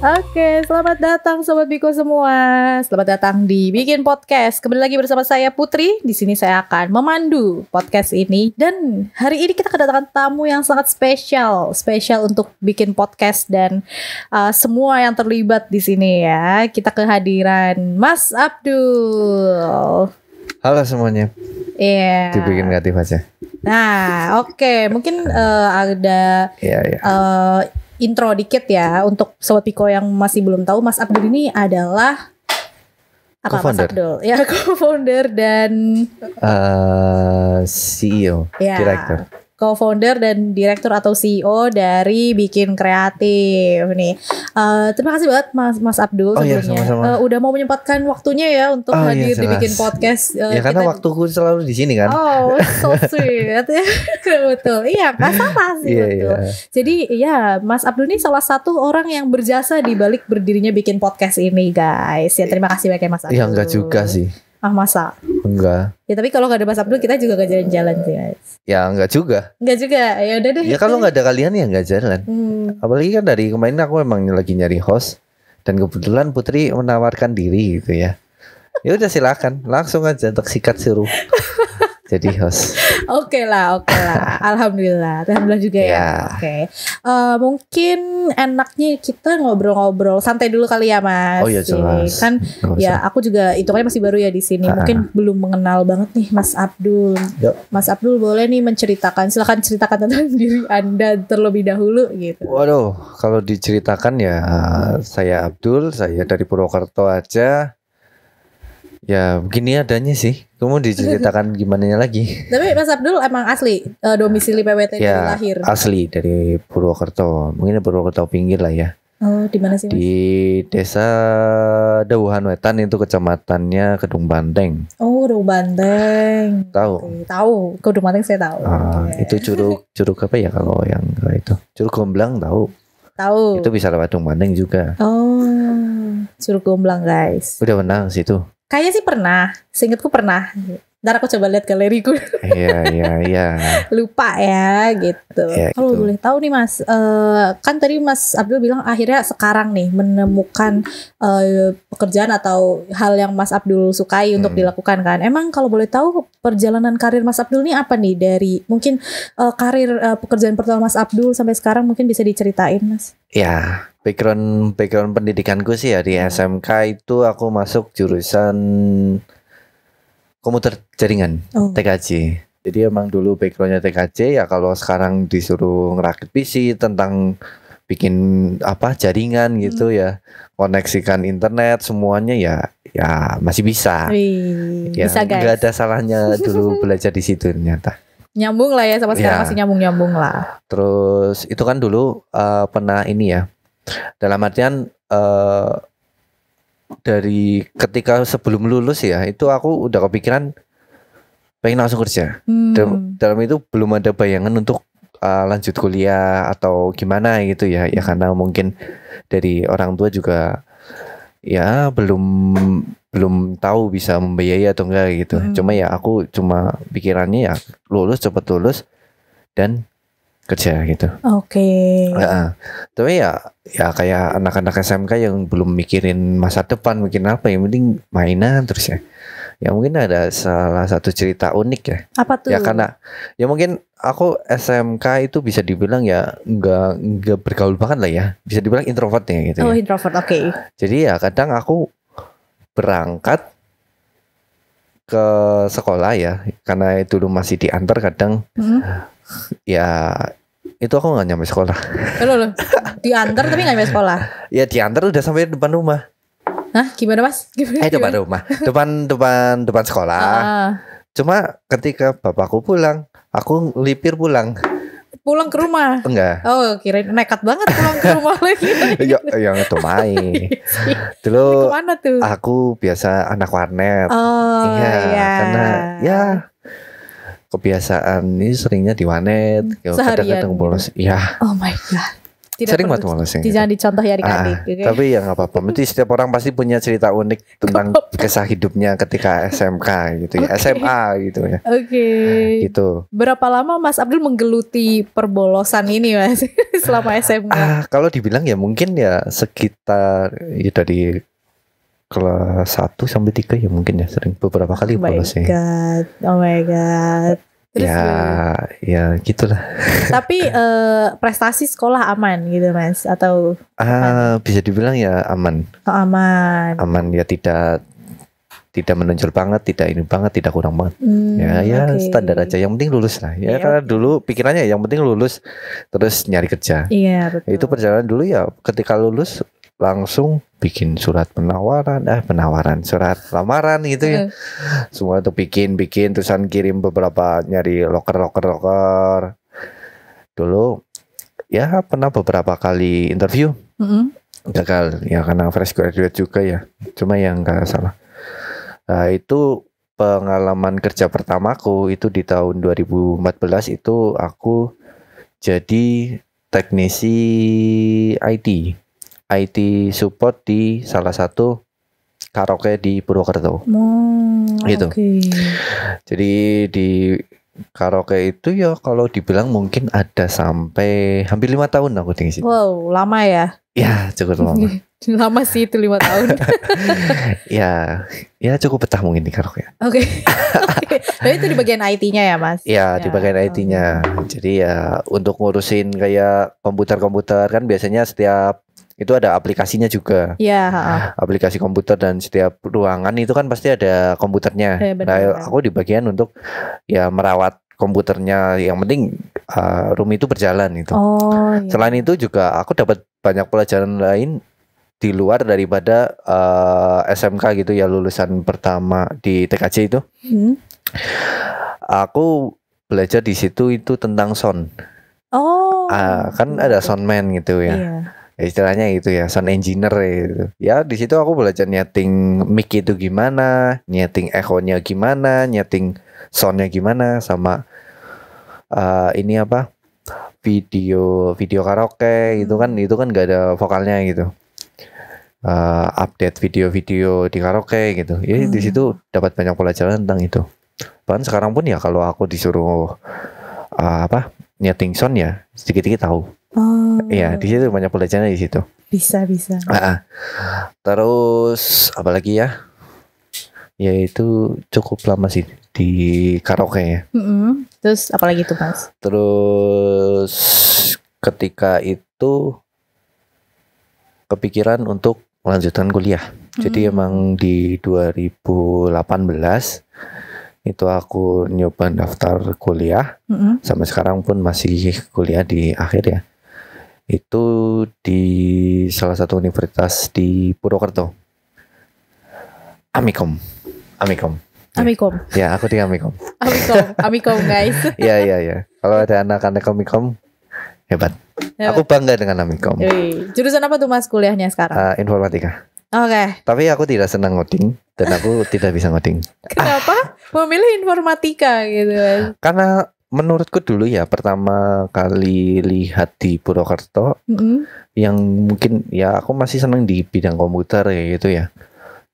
Oke, selamat datang Sobat Biko semua. Selamat datang di Bikin Podcast. Kembali lagi bersama saya Putri. Di sini saya akan memandu podcast ini. Dan hari ini kita kedatangan tamu yang sangat spesial. Spesial untuk bikin podcast dan semua yang terlibat di sini ya. Kita kehadiran Mas Abdul. Halo semuanya. Iya. Dibikin kreatif aja. Nah, oke. Mungkin ada intro dikit ya untuk Sobat Piko yang masih belum tahu, Mas Abdul ini adalah apa? Co-founder. Mas Abdul? Ya, co-founder dan CEO, ya, director. co-founder dan direktur atau CEO dari Bikin Kreatif nih. Terima kasih banget Mas Abdul Iya, sebelumnya. sama-sama. Udah mau menyempatkan waktunya ya untuk hadir di Bikin Podcast. Ya karena waktuku selalu di sini kan. Oh, so sweet. Betul. Iya, nggak salah sih. Iya, betul. iya. Jadi ya, Mas Abdul ini salah satu orang yang berjasa di balik berdirinya Bikin Podcast ini, guys. Ya, terima kasih banyak ya Mas Abdul. Ya enggak juga sih. Ah, masa? Enggak. Ya, tapi kalau nggak ada Mas Abdul, kita juga gak jalan-jalan sih, guys. Ya enggak juga. Enggak juga. Ya udah deh. Ya kalau nggak ada kalian ya enggak jalan. Apalagi kan dari kemarin aku emang lagi nyari host dan kebetulan Putri menawarkan diri gitu ya. Ya udah silakan, langsung aja sikat suruh jadi host. Oke lah. Alhamdulillah juga ya. Ya. Oke. Mungkin enaknya kita ngobrol-ngobrol santai dulu kali ya, Mas. Oh iya, jelas. Kan Nggak ya usah. aku juga hitungannya masih baru ya di sini. Mungkin belum mengenal banget nih Mas Abdul. Yuk. Mas Abdul boleh nih silakan ceritakan tentang diri Anda terlebih dahulu gitu. Waduh, kalau diceritakan ya saya Abdul, saya dari Purwokerto aja. Ya begini adanya sih. Kamu diceritakan gimana lagi? Tapi Mas Abdul emang asli domisili PWT dari Ya lahir. asli dari Purwokerto. Mungkin Purwokerto pinggir lah ya. Oh, di mana sih, Mas? Di desa Dauhan Wetan itu kecamatannya Kedung Banteng. Oh, Kedung Banteng. Tahu? Oke, tahu. Kedung Banteng saya tahu. Oke. Itu curug apa ya kalau yang itu? Curug Gomblang tahu. Tahu. Itu bisa lewat Kedung Banteng juga. Oh, Curug Gomblang, guys. Udah pernah ke situ? Kayaknya sih pernah. Seingetku pernah. Ntar aku coba lihat galeriku. Iya. Lupa ya gitu. Ya, Kalau gitu. boleh tahu nih Mas, kan tadi Mas Abdul bilang akhirnya sekarang nih menemukan pekerjaan atau hal yang Mas Abdul sukai untuk dilakukan kan. Emang kalau boleh tahu perjalanan karir Mas Abdul nih apa nih dari mungkin karir pekerjaan pertama Mas Abdul sampai sekarang mungkin bisa diceritain, Mas? Ya, background pendidikanku sih ya di SMK itu aku masuk jurusan komputer jaringan, Oh. TKJ. Jadi emang dulu backgroundnya TKJ ya, kalau sekarang disuruh ngerakit PC tentang bikin apa jaringan gitu ya, koneksikan internet semuanya ya masih bisa. Wih, Ya, bisa guys. nggak ada salahnya dulu belajar di situ ternyata. Nyambung lah ya sama sekarang Ya. masih nyambung lah. Terus itu kan dulu pernah ini ya, dalam artian dari ketika sebelum lulus ya itu aku udah kepikiran pengen langsung kerja. Dalam itu belum ada bayangan untuk lanjut kuliah atau gimana gitu ya. Ya karena mungkin dari orang tua juga ya belum tahu bisa membiayai atau enggak gitu. Cuma ya aku pikirannya ya cepet lulus dan kerja gitu. Oke. Tapi ya kayak anak-anak SMK yang belum mikirin masa depan, mikirin apa, yang penting mainan terus ya. Ya mungkin ada salah satu cerita unik ya. Apa tuh? Ya karena ya mungkin aku SMK itu bisa dibilang ya nggak bergaul banget lah ya. Bisa dibilang introvert ya gitu. Oh, Ya. introvert. Oke. Jadi ya kadang aku berangkat ke sekolah ya, karena itu dulu masih diantar kadang. Ya itu aku nggak nyampe sekolah. Loh. Diantar tapi nggak nyampe sekolah. Ya diantar udah sampai depan rumah. Hah? Gimana, Mas? Depan rumah, depan sekolah. Cuma ketika bapakku pulang, aku lipir pulang. Pulang ke rumah. Enggak. Oh, kirain nekat banget pulang ke rumah lagi. Yang itu main. Dulu Kemana tuh? aku biasa anak warnet. Oh, iya. Karena ya kebiasaan ini seringnya di warnet. Seharian Kadang-kadang bolos. Ya. Oh my god. Sering banget males ya. Jangan dicontoh ya adik-adik. Okay. Tapi ya nggak apa-apa. Berarti setiap orang pasti punya cerita unik tentang kisah hidupnya ketika SMK gitu ya, SMA gitu ya. Oke. Gitu. Berapa lama Mas Abdul menggeluti perbolosan ini Mas selama SMK? Kalau dibilang ya mungkin ya sekitar ya dari kelas 1 sampai 3 ya mungkin ya sering beberapa kali bolos ya. Oh my god. Terus ya gitulah. Tapi prestasi sekolah aman gitu Mas atau bisa dibilang ya aman. Oh, aman ya tidak menonjol banget, tidak ini banget, tidak kurang banget. Ya standar aja. Yang penting lulus lah. Ya karena dulu pikirannya yang penting lulus terus nyari kerja. Iya betul. Itu perjalanan dulu ya ketika lulus langsung bikin surat surat lamaran gitu ya. Semua tuh bikin terusan kirim beberapa, nyari loker. Dulu ya pernah beberapa kali interview. Gagal ya karena fresh graduate juga ya. Cuma yang enggak salah. Nah, itu pengalaman kerja pertamaku itu di tahun 2014 itu aku jadi teknisi IT support di salah satu karaoke di Purwokerto. Gitu. Okay. Jadi di karaoke itu ya kalau dibilang mungkin ada sampai hampir 5 tahun aku di situ. Wow, lama ya? Ya, cukup lama. Lama sih itu 5 tahun. ya cukup betah mungkin di karaoke. Oke. Tapi itu di bagian IT-nya ya Mas? Ya, di bagian IT-nya. Jadi ya untuk ngurusin kayak komputer kan biasanya setiap itu ada aplikasinya juga. Iya. Aplikasi komputer dan setiap ruangan itu kan pasti ada komputernya. Ya, nah, aku di bagian untuk ya merawat komputernya. Yang penting room itu berjalan itu. Iya. Selain itu juga aku dapat banyak pelajaran lain di luar daripada SMK gitu ya, lulusan pertama di TKJ itu. Aku belajar di situ itu tentang sound. Kan ada soundman gitu ya. Iya. Istilahnya itu ya, sound engineer gitu. Ya di situ aku belajar nyeting mic itu gimana, nyeting echo-nya gimana, nyeting soundnya gimana, sama ini apa, video karaoke itu kan nggak ada vokalnya gitu. Update video-video di karaoke gitu. Ya di situ dapat banyak pelajaran tentang itu. Bahkan sekarang pun ya kalau aku disuruh nyeting sound ya sedikit-sedikit tahu. Iya, di situ banyak pelajaran di situ. Bisa. Terus apalagi ya? Ya itu cukup lama sih di karaoke ya. Terus apalagi tuh Mas? Terus ketika itu kepikiran untuk melanjutkan kuliah. Jadi emang di 2018 itu aku nyoba daftar kuliah. Sampai sekarang pun masih kuliah di akhir ya. Itu di salah satu universitas di Purwokerto. Amikom. Ya, aku di Amikom. Amikom guys. Iya. Kalau ada anak-anak Amikom hebat. Aku bangga dengan Amikom. Jurusan apa tuh Mas kuliahnya sekarang? Informatika. Oke. Tapi aku tidak senang ngoding dan aku tidak bisa ngoding. Kenapa? Memilih informatika gitu. Karena menurutku dulu ya pertama kali lihat di Purwokerto, yang mungkin ya aku masih senang di bidang komputer ya gitu ya.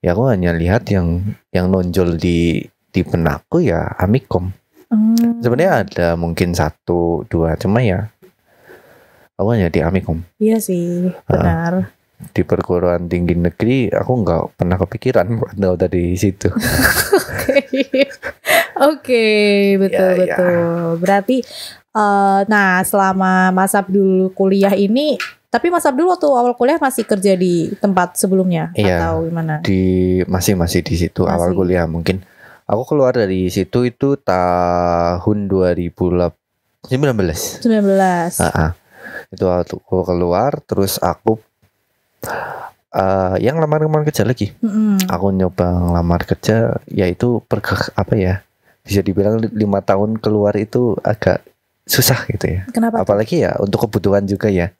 Ya aku hanya lihat yang nonjol di benakku ya Amikom. Sebenarnya ada mungkin 1, 2, cuma ya aku hanya di Amikom. Iya sih, benar. Di perguruan tinggi negeri aku nggak pernah kepikiran buat dari situ. Oke, betul. Berarti nah selama Mas Abdul kuliah ini, tapi Mas Abdul waktu awal kuliah masih kerja di tempat sebelumnya atau gimana? Masih di situ awal kuliah. Mungkin aku keluar dari situ itu tahun 2019. Itu aku keluar terus aku yang lamar kerja lagi. Aku nyoba ngelamar kerja, yaitu bisa dibilang 5 tahun keluar itu agak susah gitu ya. Kenapa? Apalagi ya untuk kebutuhan juga ya.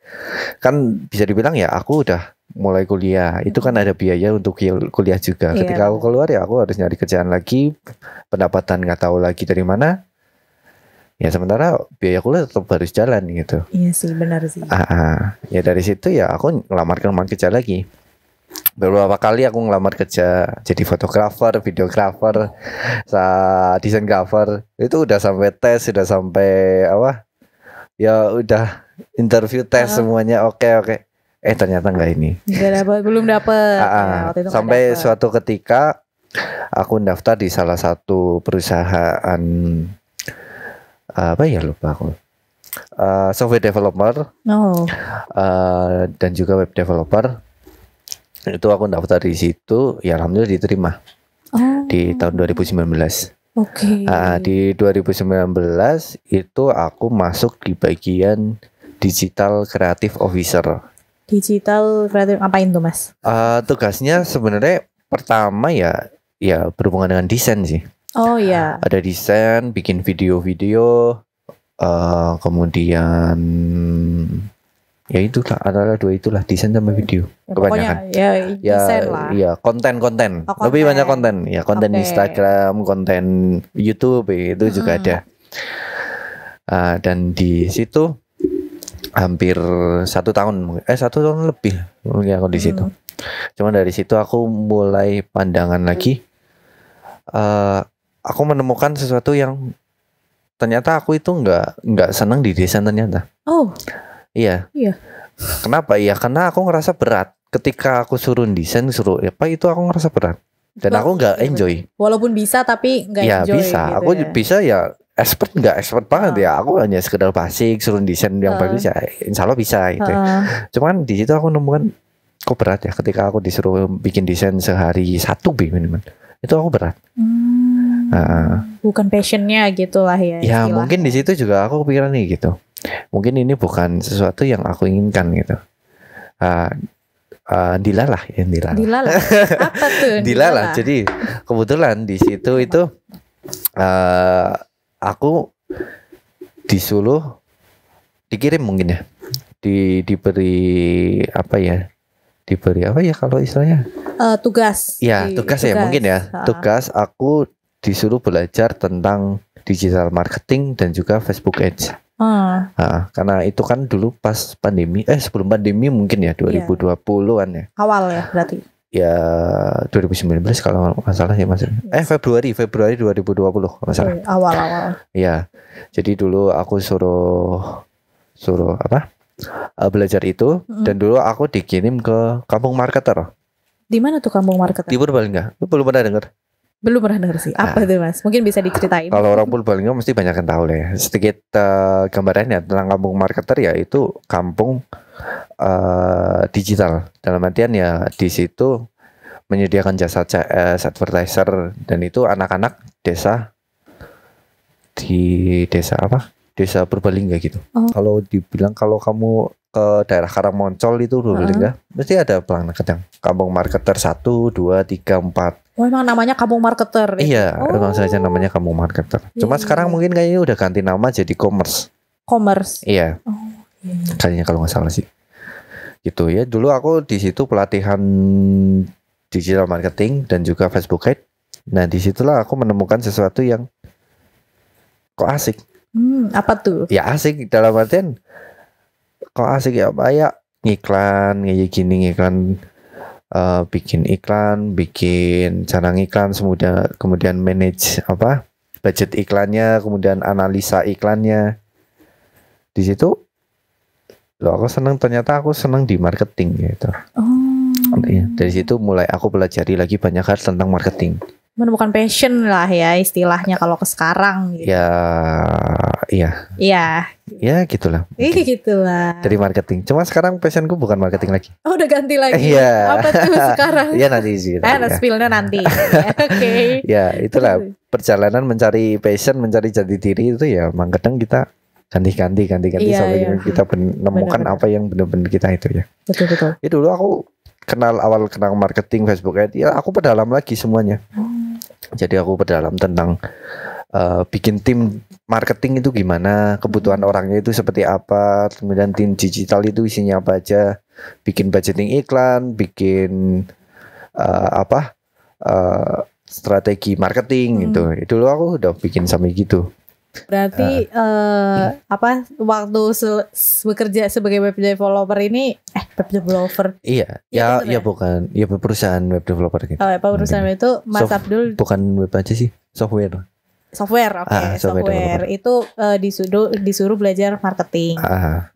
Kan bisa dibilang ya aku udah mulai kuliah, itu kan ada biaya untuk kuliah juga. Ketika aku keluar ya aku harus nyari kerjaan lagi, pendapatan nggak tahu lagi dari mana. Ya sementara biaya kuliah tetap harus jalan gitu. Iya sih, benar sih. Ya dari situ ya aku ngelamar kerja lagi. Beberapa kali aku ngelamar kerja jadi fotografer, videografer, desain cover. Itu udah sampai tes, sudah sampai apa? Ya udah interview tes semuanya oke. Ternyata enggak ini. Belum dapet. Ya, sampai suatu ketika aku daftar di salah satu perusahaan apa ya lupa aku. Software developer. Dan juga web developer. Itu aku daftar di situ, ya alhamdulillah diterima di tahun 2019. Di 2019 itu aku masuk di bagian Digital Creative Officer. Digital Creative ngapain tuh Mas? Tugasnya sebenarnya pertama ya berhubungan dengan desain sih. Ada desain, bikin video-video, kemudian ya itulah adalah dua itulah desain sama video kebanyakan. Desain lah. Ya konten. Lebih banyak konten. Ya konten Instagram, konten YouTube itu juga ada. Dan di situ hampir 1 tahun lebih mungkin aku di situ. Cuma dari situ aku mulai pandangan lagi. Aku menemukan sesuatu yang ternyata aku itu nggak senang di desain ternyata. Iya. Kenapa? Ya karena aku ngerasa berat. Ketika aku suruh desain, itu aku ngerasa berat. Dan aku nggak enjoy. Walaupun bisa tapi nggak enjoy. Ya bisa. Gitu aku bisa ya nggak expert banget ya. Aku hanya sekedar basic, suruh desain yang bagus ya. Insya Allah bisa gitu. Cuman di situ aku nemukan kok berat ya. Ketika aku disuruh bikin desain sehari 1 minimal, itu aku berat. Bukan passionnya gitulah ya. Ya mungkin di situ juga aku kepikiran nih gitu. Mungkin ini bukan sesuatu yang aku inginkan gitu. Dilalah. Apa tuh? Dilalah. Jadi kebetulan di situ itu aku disuruh dikirim mungkin ya. Diberi apa ya kalau istilahnya? Tugas. Ya, tugas ya mungkin ya. Tugas aku disuruh belajar tentang digital marketing dan juga Facebook Ads. Karena itu kan dulu pas pandemi, sebelum pandemi mungkin ya 2020-an ya. Awal ya berarti. Ya 2019 kalau nggak salah ya Mas. Februari 2020 kalau salah. Awal. Ya. Jadi dulu aku suruh belajar itu dan dulu aku dikirim ke Kampung Marketer. Di mana tuh Kampung Marketer? Di Purbalingga. Lu belum pernah dengar? Belum pernah dengar sih. Apa tuh Mas? Mungkin bisa diceritain. Kalau orang Purbalingga mesti banyak yang tahu lah ya. Sedikit gambarannya tentang Kampung Marketer ya itu kampung digital. Dalam artian ya di situ menyediakan jasa CS, advertiser dan itu anak-anak desa di desa Purbalingga gitu. Kalau dibilang kalau kamu ke daerah Karangmoncol itu Purbalingga mesti ada pelang kadang Kampung Marketer 1, 2, 3, 4. Emang namanya Kampung Marketer. Iya, emang saja namanya Kampung Marketer. Cuma sekarang mungkin kayaknya udah ganti nama jadi Commerce. Iya. Kayaknya kalau nggak salah sih. Gitu ya. Dulu aku di situ pelatihan digital marketing dan juga Facebook Ads. Nah, disitulah aku menemukan sesuatu yang kok asik. Apa tuh? Ya asik dalam artian kok asik ya ngiklan kayak gini bikin iklan, bikin cara ngiklan, kemudian manage budget iklannya, kemudian analisa iklannya. Di situ ternyata aku senang di marketing gitu. Dari situ mulai aku pelajari lagi banyak hal tentang marketing. Menemukan passion lah ya istilahnya kalau ke sekarang gitu. Ya gitulah. Gitulah. Dari marketing. Cuma sekarang passionku bukan marketing lagi. Udah ganti lagi. Apa tuh sekarang? Iya nanti sih. Spill-nya nanti. Oke. Ya itulah perjalanan mencari passion, mencari jati diri itu ya. Memang kadang kita ganti sampai kita menemukan apa yang benar-benar kita itu ya. Betul. Ya dulu aku kenal marketing Facebook Ads. Ya aku perdalam lagi semuanya. Jadi aku perdalam tentang bikin tim marketing itu gimana, kebutuhan orangnya itu seperti apa, kemudian tim digital itu isinya apa aja, bikin budgeting iklan, bikin strategi marketing gitu. Itu loh aku udah bikin sampai gitu. Berarti waktu bekerja sebagai web developer ini web developer. Iya, bukan, ya perusahaan web developer gitu. Perusahaan itu Mas Abdul bukan web aja sih, software, oke. Software itu disuruh belajar marketing.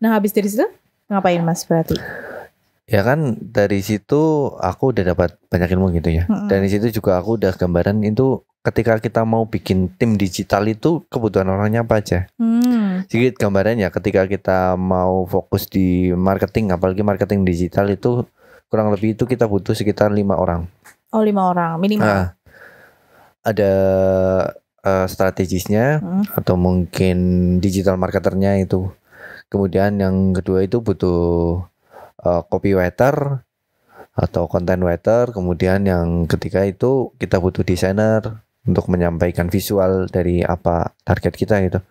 Nah, habis dari situ ngapain Mas berarti? Ya kan dari situ aku udah dapat banyak ilmu gitu ya. Dan di situ juga aku udah gambaran itu ketika kita mau bikin tim digital itu kebutuhan orangnya apa aja. Sedikit gambarannya ketika kita mau fokus di marketing, apalagi marketing digital itu kurang lebih itu kita butuh sekitar 5 orang. Oh, 5 orang minimal. Ada strategisnya atau mungkin digital marketernya itu. Kemudian yang kedua itu butuh copywriter atau content writer. Kemudian yang ketiga itu kita butuh desainer untuk menyampaikan visual dari apa target kita gitu.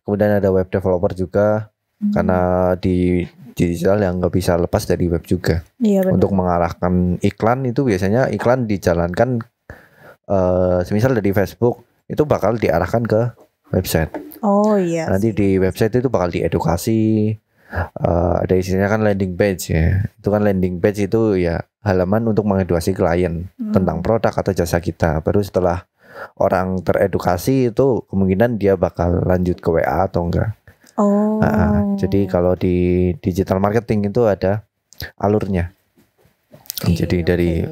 Kemudian ada web developer juga karena di digital yang nggak bisa lepas dari web juga. Untuk mengarahkan iklan itu biasanya iklan dijalankan semisal dari Facebook itu bakal diarahkan ke website. Oh iya. Nanti di website itu bakal diedukasi. Ada isinya kan landing page ya. Itu kan landing page itu ya halaman untuk mengedukasi klien tentang produk atau jasa kita. Baru setelah orang teredukasi itu kemungkinan dia bakal lanjut ke WA atau enggak. Jadi kalau di digital marketing itu ada alurnya. Jadi dari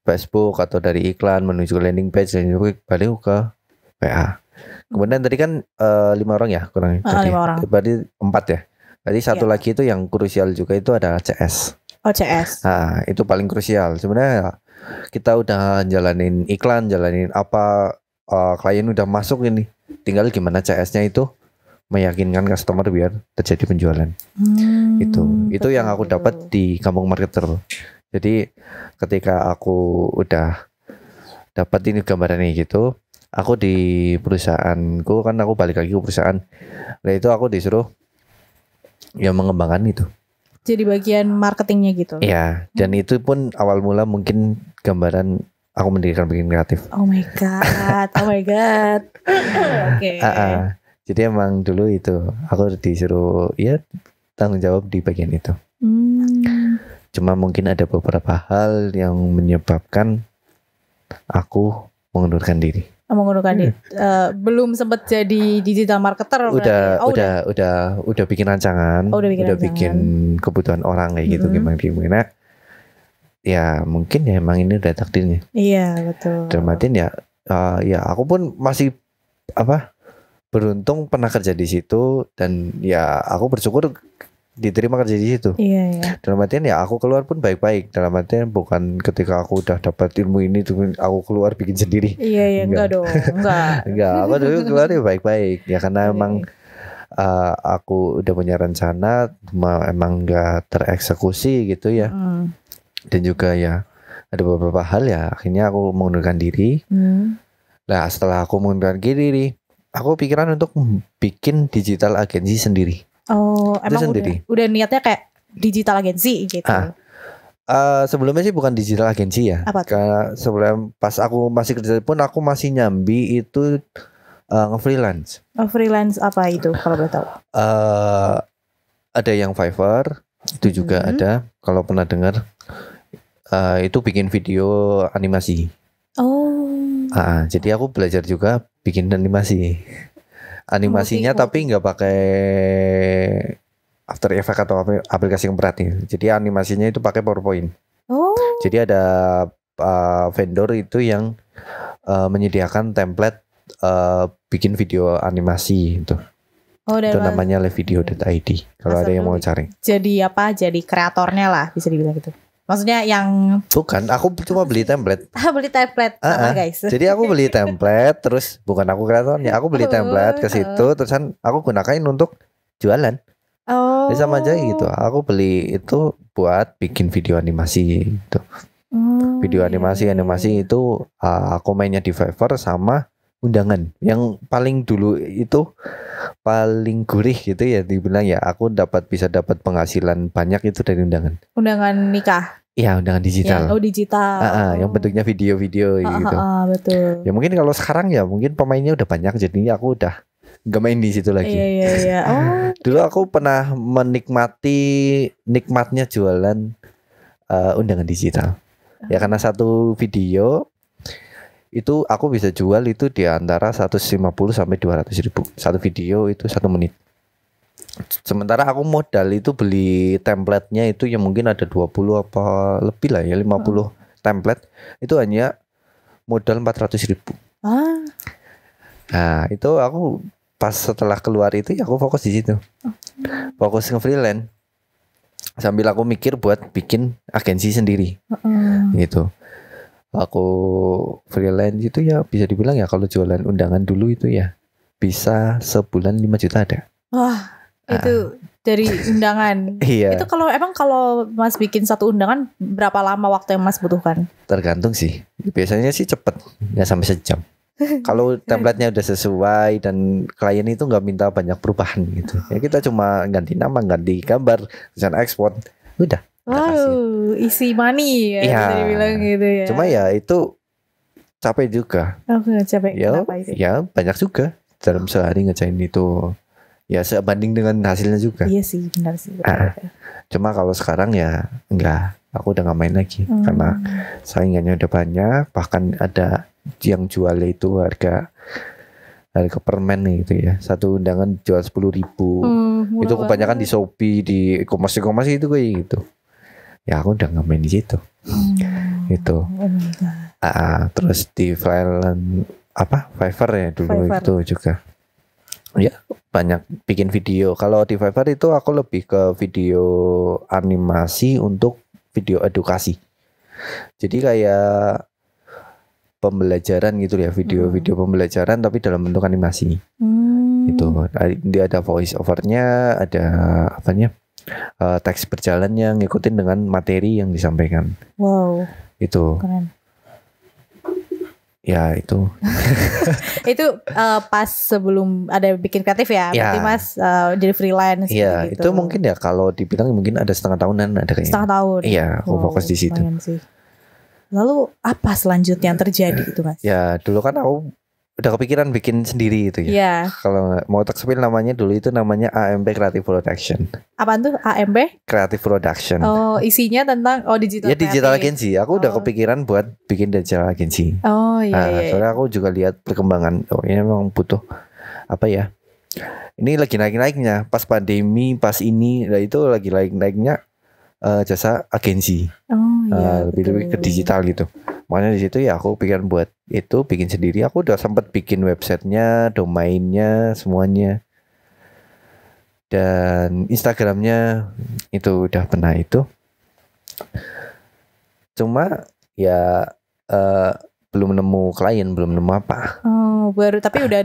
Facebook atau dari iklan menuju ke landing page dan balik ke WA. Kemudian tadi kan 5 orang ya kurang. 5 orang. Berarti 4 ya. Jadi satu lagi itu yang krusial juga itu adalah CS. CS. Nah, itu paling krusial. Sebenarnya kita udah jalanin iklan, jalanin apa, klien udah masuk ini. Tinggal gimana CS-nya itu meyakinkan customer biar terjadi penjualan. Itu yang aku dapat di Kampung Marketer. Jadi ketika aku udah dapat ini gambarannya gitu, aku di perusahaanku kan aku balik lagi ke perusahaan. Nah itu aku disuruh ya mengembangkan itu. Jadi bagian marketingnya gitu. Iya, dan itu pun awal mula mungkin gambaran aku mendirikan bikin kreatif. Oh my god. Oke. Jadi emang dulu itu aku disuruh ya tanggung jawab di bagian itu. Cuma mungkin ada beberapa hal yang menyebabkan aku mengundurkan diri. Belum sempat jadi digital marketer. Udah bikin rancangan, udah bikin kebutuhan orang kayak gitu gimana. Ya mungkin ya emang ini udah takdirnya. Iya betul. Dalam artian ya aku pun masih beruntung pernah kerja di situ dan ya aku bersyukur diterima kerja di situ. Iya. Dalam artian ya aku keluar pun baik-baik. Dalam artian bukan ketika aku udah dapat ilmu ini tuh aku keluar bikin sendiri. Iya, enggak dong. Enggak, aku dulu keluar ya baik-baik. Ya karena emang aku udah punya rencana, emang enggak tereksekusi gitu ya. Dan juga ya ada beberapa hal ya akhirnya aku mengundurkan diri. Nah, setelah aku mengundurkan diri, aku pikiran untuk bikin digital agency sendiri. Oh, emang udah niatnya kayak digital agency gitu. Sebelumnya sih bukan digital agency ya. Karena sebelum pas aku masih kerja pun aku masih nyambi itu nge-freelance. Freelance apa itu kalau boleh tahu? Ada yang Fiverr, itu juga ada. Kalau pernah dengar, itu bikin video animasi. Jadi aku belajar juga bikin animasi. Animasinya tapi nggak pakai After Effects atau aplikasi yang berat nih. Jadi animasinya itu pakai PowerPoint. Jadi ada vendor itu yang menyediakan template bikin video animasi itu. Itu namanya livevideo.id. Kalau ada yang mau cari. Jadi Jadi kreatornya lah bisa dibilang gitu. Maksudnya yang bukan, aku cuma beli template. Beli template sama guys. Jadi aku beli template, terus bukan aku kreatornya, aku beli template ke situ, terusan aku gunain untuk jualan. Jadi sama aja gitu. Aku beli itu buat bikin video animasi gitu. Video animasi itu aku mainnya di Fiverr sama undangan. Yang paling dulu itu paling gurih gitu ya dibilang ya, aku bisa dapat penghasilan banyak itu dari undangan. Undangan nikah. Iya, undangan digital. Digital. Yang bentuknya video-video gitu. Betul. Ya mungkin kalau sekarang ya mungkin pemainnya udah banyak, jadinya aku udah nggak main di situ lagi. Iya. Oh. Dulu aku pernah menikmati nikmatnya jualan undangan digital. Ya karena satu video itu aku bisa jual itu di antara 150 sampai 200 ribu. Satu video itu 1 menit. Sementara aku modal itu beli template-nya itu yang mungkin ada 20 apa lebih lah ya, 50 template. Itu hanya modal 400 ribu. Nah itu aku pas setelah keluar itu ya aku fokus di situ. Fokus nge-freelance. Sambil aku mikir buat bikin agensi sendiri. Gitu. Aku freelance itu ya bisa dibilang ya kalau jualan undangan dulu itu ya bisa sebulan 5 juta ada. Wah, itu dari undangan. Iya. Itu kalau Mas bikin satu undangan berapa lama waktu yang Mas butuhkan? Tergantung sih. Biasanya sih cepet, ya sampai sejam. Kalau template-nya udah sesuai dan klien itu nggak minta banyak perubahan gitu, ya kita cuma ganti nama, ganti gambar, desain ekspor, udah. Wow, easy money ya, bisa dibilang gitu ya. Cuma ya itu capek juga. Capek. Kenapa itu? Ya banyak juga dalam sehari ngerjain itu. Ya sebanding dengan hasilnya juga. Iya sih, benar sih. Cuma kalau sekarang ya enggak, aku udah nggak main lagi karena saingannya udah banyak, bahkan ada yang jual itu harga permen gitu ya. Satu undangan jual 10 ribu. Itu kebanyakan di Shopee, di e-commerce itu kayak gitu. Ya aku udah nggak main di situ. Itu. Terus di Fiverr ya dulu itu juga. Ya banyak bikin video. Kalau di Fiverr itu aku lebih ke video animasi untuk video edukasi. Jadi kayak pembelajaran gitu ya, video pembelajaran tapi dalam bentuk animasi. Itu dia ada voice overnya, ada teks berjalannya, ngikutin dengan materi yang disampaikan. Wow. Itu. Keren. Ya itu. Itu pas sebelum ada bikin kreatif ya, berarti Mas jadi freelance. Iya, gitu. Itu mungkin ya kalau dibilang mungkin ada setengah tahunan ada kayaknya. Setengah tahun. Iya, aku fokus di situ. Lalu apa selanjutnya yang terjadi itu Mas? Ya dulu kan aku udah kepikiran bikin sendiri itu ya. Iya. Kalau mau tak sepil namanya dulu itu namanya AMP Creative Production. Apaan tuh AMP? Creative Production. Oh isinya tentang digital. Ya digital agency. Aku udah kepikiran buat bikin digital agency. Oh iya. Soalnya aku juga lihat perkembangan. Oh ini memang butuh apa ya? Ini lagi naik-naiknya. Pas pandemi, pas ini, itu lagi naik-naiknya jasa agensi. Lebih ke digital gitu. Makanya di situ ya aku pikiran buat itu bikin sendiri. Aku udah sempat bikin websitenya, domainnya, semuanya. Dan Instagramnya itu udah pernah itu. Cuma ya belum nemu klien, belum nemu apa. Baru tapi udah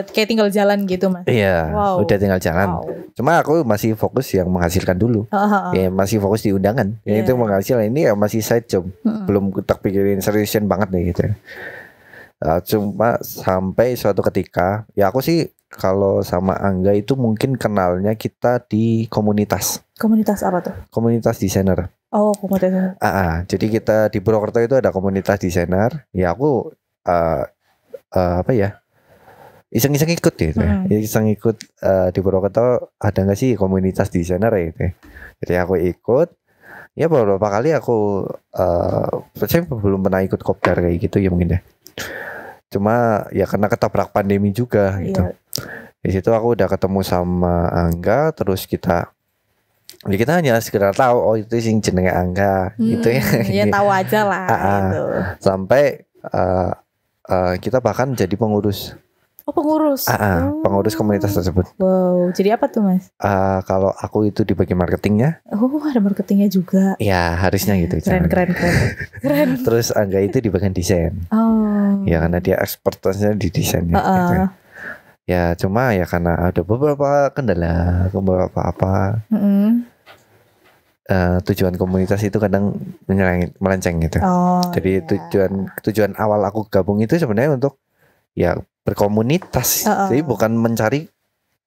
kayak tinggal jalan gitu Mas. Iya, udah tinggal jalan. Cuma aku masih fokus yang menghasilkan dulu. Ya masih fokus di undangan. Ya itu menghasilkan, ini ya masih side job. Belum tak pikirin seriusin banget nih gitu. Cuma sampai suatu ketika, ya aku sih kalau sama Angga itu mungkin kenalnya kita di komunitas. Komunitas apa tuh? Komunitas desainer. Oh, komunitas. Jadi kita di Purwokerto itu ada komunitas desainer. Ya aku iseng-iseng ikut gitu. Iseng ikut di Purwokerto ada nggak sih komunitas desainer gitu. Jadi aku ikut. Ya beberapa kali aku saya belum pernah ikut kopdar kayak gitu ya mungkin ya. Cuma ya karena ketabrak pandemi juga gitu. Di situ aku udah ketemu sama Angga, terus kita hanya sekedar tahu itu sing jenenge Angga gitu ya. Ya tahu aja lah gitu. Sampai kita bahkan jadi pengurus. Pengurus. Pengurus komunitas tersebut. Wow, jadi apa tuh Mas? Kalau aku itu di bagian marketingnya. Ada marketingnya juga. Ya harusnya gitu. Keren. Terus Angga itu di bagian desain. Ya karena dia expertnya di desainnya. Gitu. Ya cuma ya karena ada beberapa kendala, beberapa apa. Tujuan komunitas itu kadang melenceng gitu. Jadi tujuan awal aku gabung itu sebenarnya untuk ya berkomunitas. Jadi bukan mencari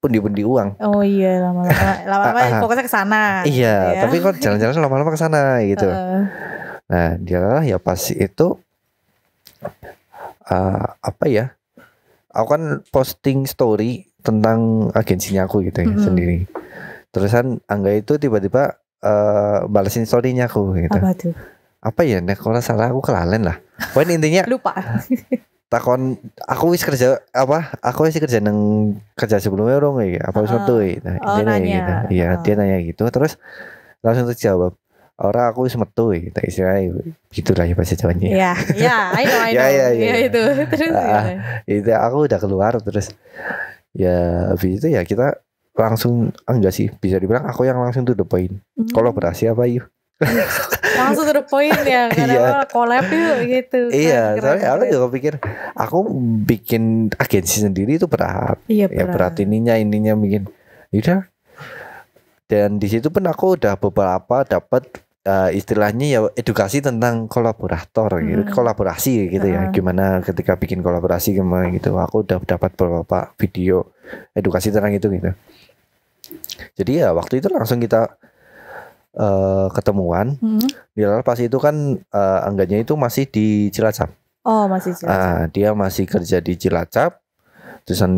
pundi-pundi uang. Oh iya, lama-lama fokusnya ke sana. Iya, tapi kok jalan-jalan lama-lama ke sana gitu. Nah, dialah ya pas itu aku kan posting story tentang agensinya aku gitu ya sendiri. Terusan Angga itu tiba-tiba balesin story-nya aku gitu. Apa tuh? Apa ya? Nek kalau salah aku kelalen lah. Poin intinya Lupa. takon aku wis kerja apa? Aku wis kerja nang kerja sebelumnya dong ya. Apa wis metu ya? Intinya nanya. gitu. Iya, dia nanya gitu. Terus langsung terjawab. Orang aku wis metu gitu istilahnya gitulah ya bahasa Jawanya. Iya, I know. Ya. Itu. Terus itu aku udah keluar terus ya habis itu ya kita langsung enggak sih bisa dibilang aku yang langsung to the point. Kolaborasi apa yuk? Langsung to the point ya karena collab yuk gitu. Iya, soalnya aku juga pikir aku bikin agensi sendiri itu berat. Iya, ya berat ininya bikin. Udah. Dan di situ pun aku udah beberapa dapat istilahnya ya edukasi tentang kolaborator gitu, kolaborasi gitu ya. Gimana ketika bikin kolaborasi gimana gitu. Aku udah dapat beberapa video edukasi tentang itu gitu. Jadi ya waktu itu langsung kita ketemuan. Di pas itu kan Angganya itu masih di Cilacap. Oh, masih Cilacap. Dia masih kerja di Cilacap. Terusan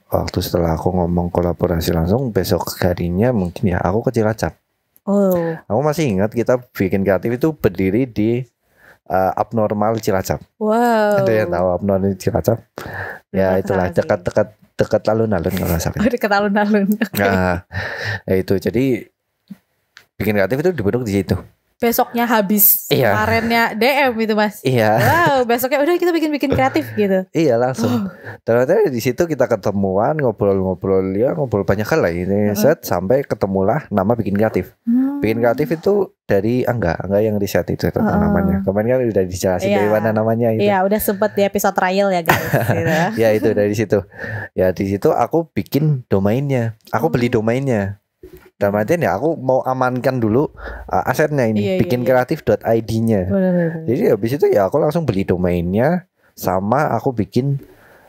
waktu setelah aku ngomong kolaborasi langsung besok harinya mungkin ya aku ke Cilacap. Oh. Aku masih ingat kita bikin kreatif itu berdiri di Abnormal Cilacap. Wow. Ada yang tahu Abnormal Cilacap? Ya itulah dekat alun-alun kalau nggak salah. Dekat alun-alun. Nah, itu jadi bikin kreatif itu dibentuk di situ. Besoknya habis kemarinnya DM itu Mas. Iya. Wow, besoknya udah kita bikin kreatif gitu. Iya langsung. Ternyata di situ kita ketemuan ngobrol banyak hal lah ini sampai ketemulah nama bikin kreatif. Bikin kreatif itu dari Angga yang riset itu namanya. Kemarin kan udah dijelasin dari mana namanya itu. Iya, udah sempet di episode trial ya guys. Gitu. Ya itu dari situ. Ya di situ aku bikin domainnya. Aku beli domainnya. Dan artian ya aku mau amankan dulu asetnya ini, bikinkreatif.id-nya. Jadi habis itu ya aku langsung beli domainnya sama aku bikin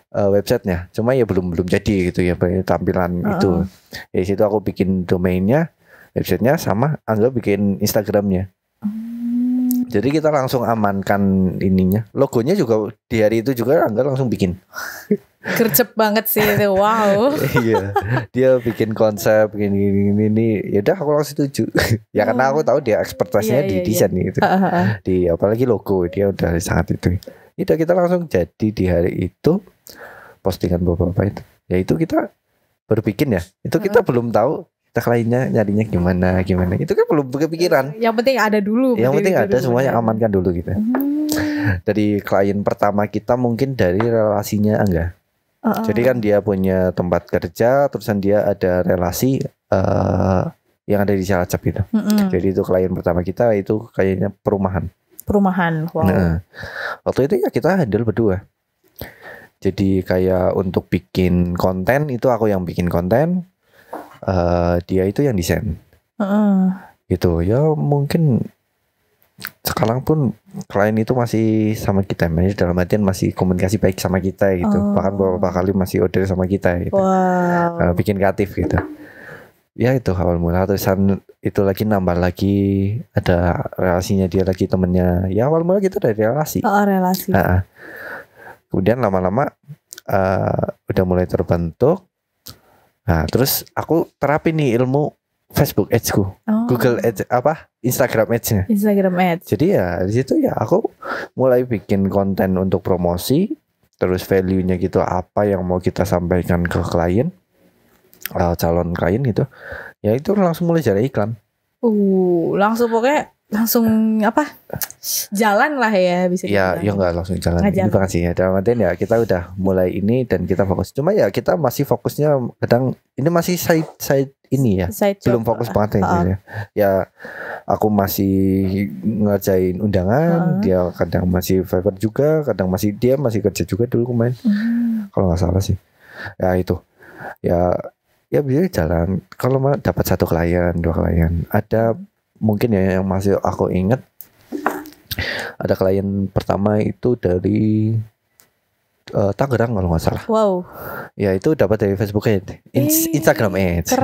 websitenya. Cuma ya belum jadi gitu ya tampilan itu. Ya di situ aku bikin domainnya, websitenya sama Angga bikin Instagramnya. Jadi kita langsung amankan ininya. Logonya juga di hari itu juga Angga langsung bikin. Gercep banget sih itu, wow. Iya, dia bikin konsep gini. Ya udah aku langsung setuju. Ya karena aku tahu dia ekspertisnya di desain gitu. Di apalagi logo dia udah sangat itu. Udah kita langsung jadi di hari itu postingan beberapa itu. Ya itu kita berbikin ya. Itu kita belum tahu kita kliennya nyarinya gimana. Itu kan belum kepikiran. Yang penting ada dulu. Yang penting ada semuanya amankan dulu gitu. Dari klien pertama kita mungkin dari relasinya Angga. Jadi kan dia punya tempat kerja, terusan dia ada relasi yang ada di Cilacap gitu. Jadi itu klien pertama kita itu kayaknya perumahan. Wow. Nah, waktu itu ya kita handle berdua. Jadi kayak untuk bikin konten itu aku yang bikin konten, dia itu yang desain. Gitu ya mungkin sekarang pun klien itu masih sama kita, dalam artian masih komunikasi baik sama kita gitu. Bahkan beberapa kali masih order sama kita gitu. Bikin kreatif gitu. Ya itu awal mula. Terusan itu lagi nambah lagi ada relasinya dia lagi temennya. Ya awal mula kita dari relasi. Relasi. Kemudian lama-lama udah mulai terbentuk. Nah terus aku terapin nih ilmu Facebook Ads-ku, Google Ads Instagram Ads-nya. Jadi ya di situ ya aku mulai bikin konten untuk promosi, terus value-nya gitu apa yang mau kita sampaikan ke klien, calon klien gitu. Ya itu langsung mulai cari iklan. Langsung pokoknya langsung jalan lah ya bisa dibilang. Ya enggak langsung jalan. Ini banget sih ya. Dalam artian ya kita udah mulai ini dan kita fokus. Cuma ya kita masih fokusnya kadang ini masih side ini ya. Belum fokus banget ya. Ya aku masih ngerjain undangan, dia kadang masih Fiverr juga, kadang dia masih kerja juga dulu kemarin. Kalau nggak salah sih. Ya itu. Ya bisa jalan. Kalau dapat 1 klien, 2 klien, ada mungkin ya yang masih aku ingat ada klien pertama itu dari Tangerang kalau nggak salah. Wow. Ya itu dapat dari Facebook Ads, Instagram Ads.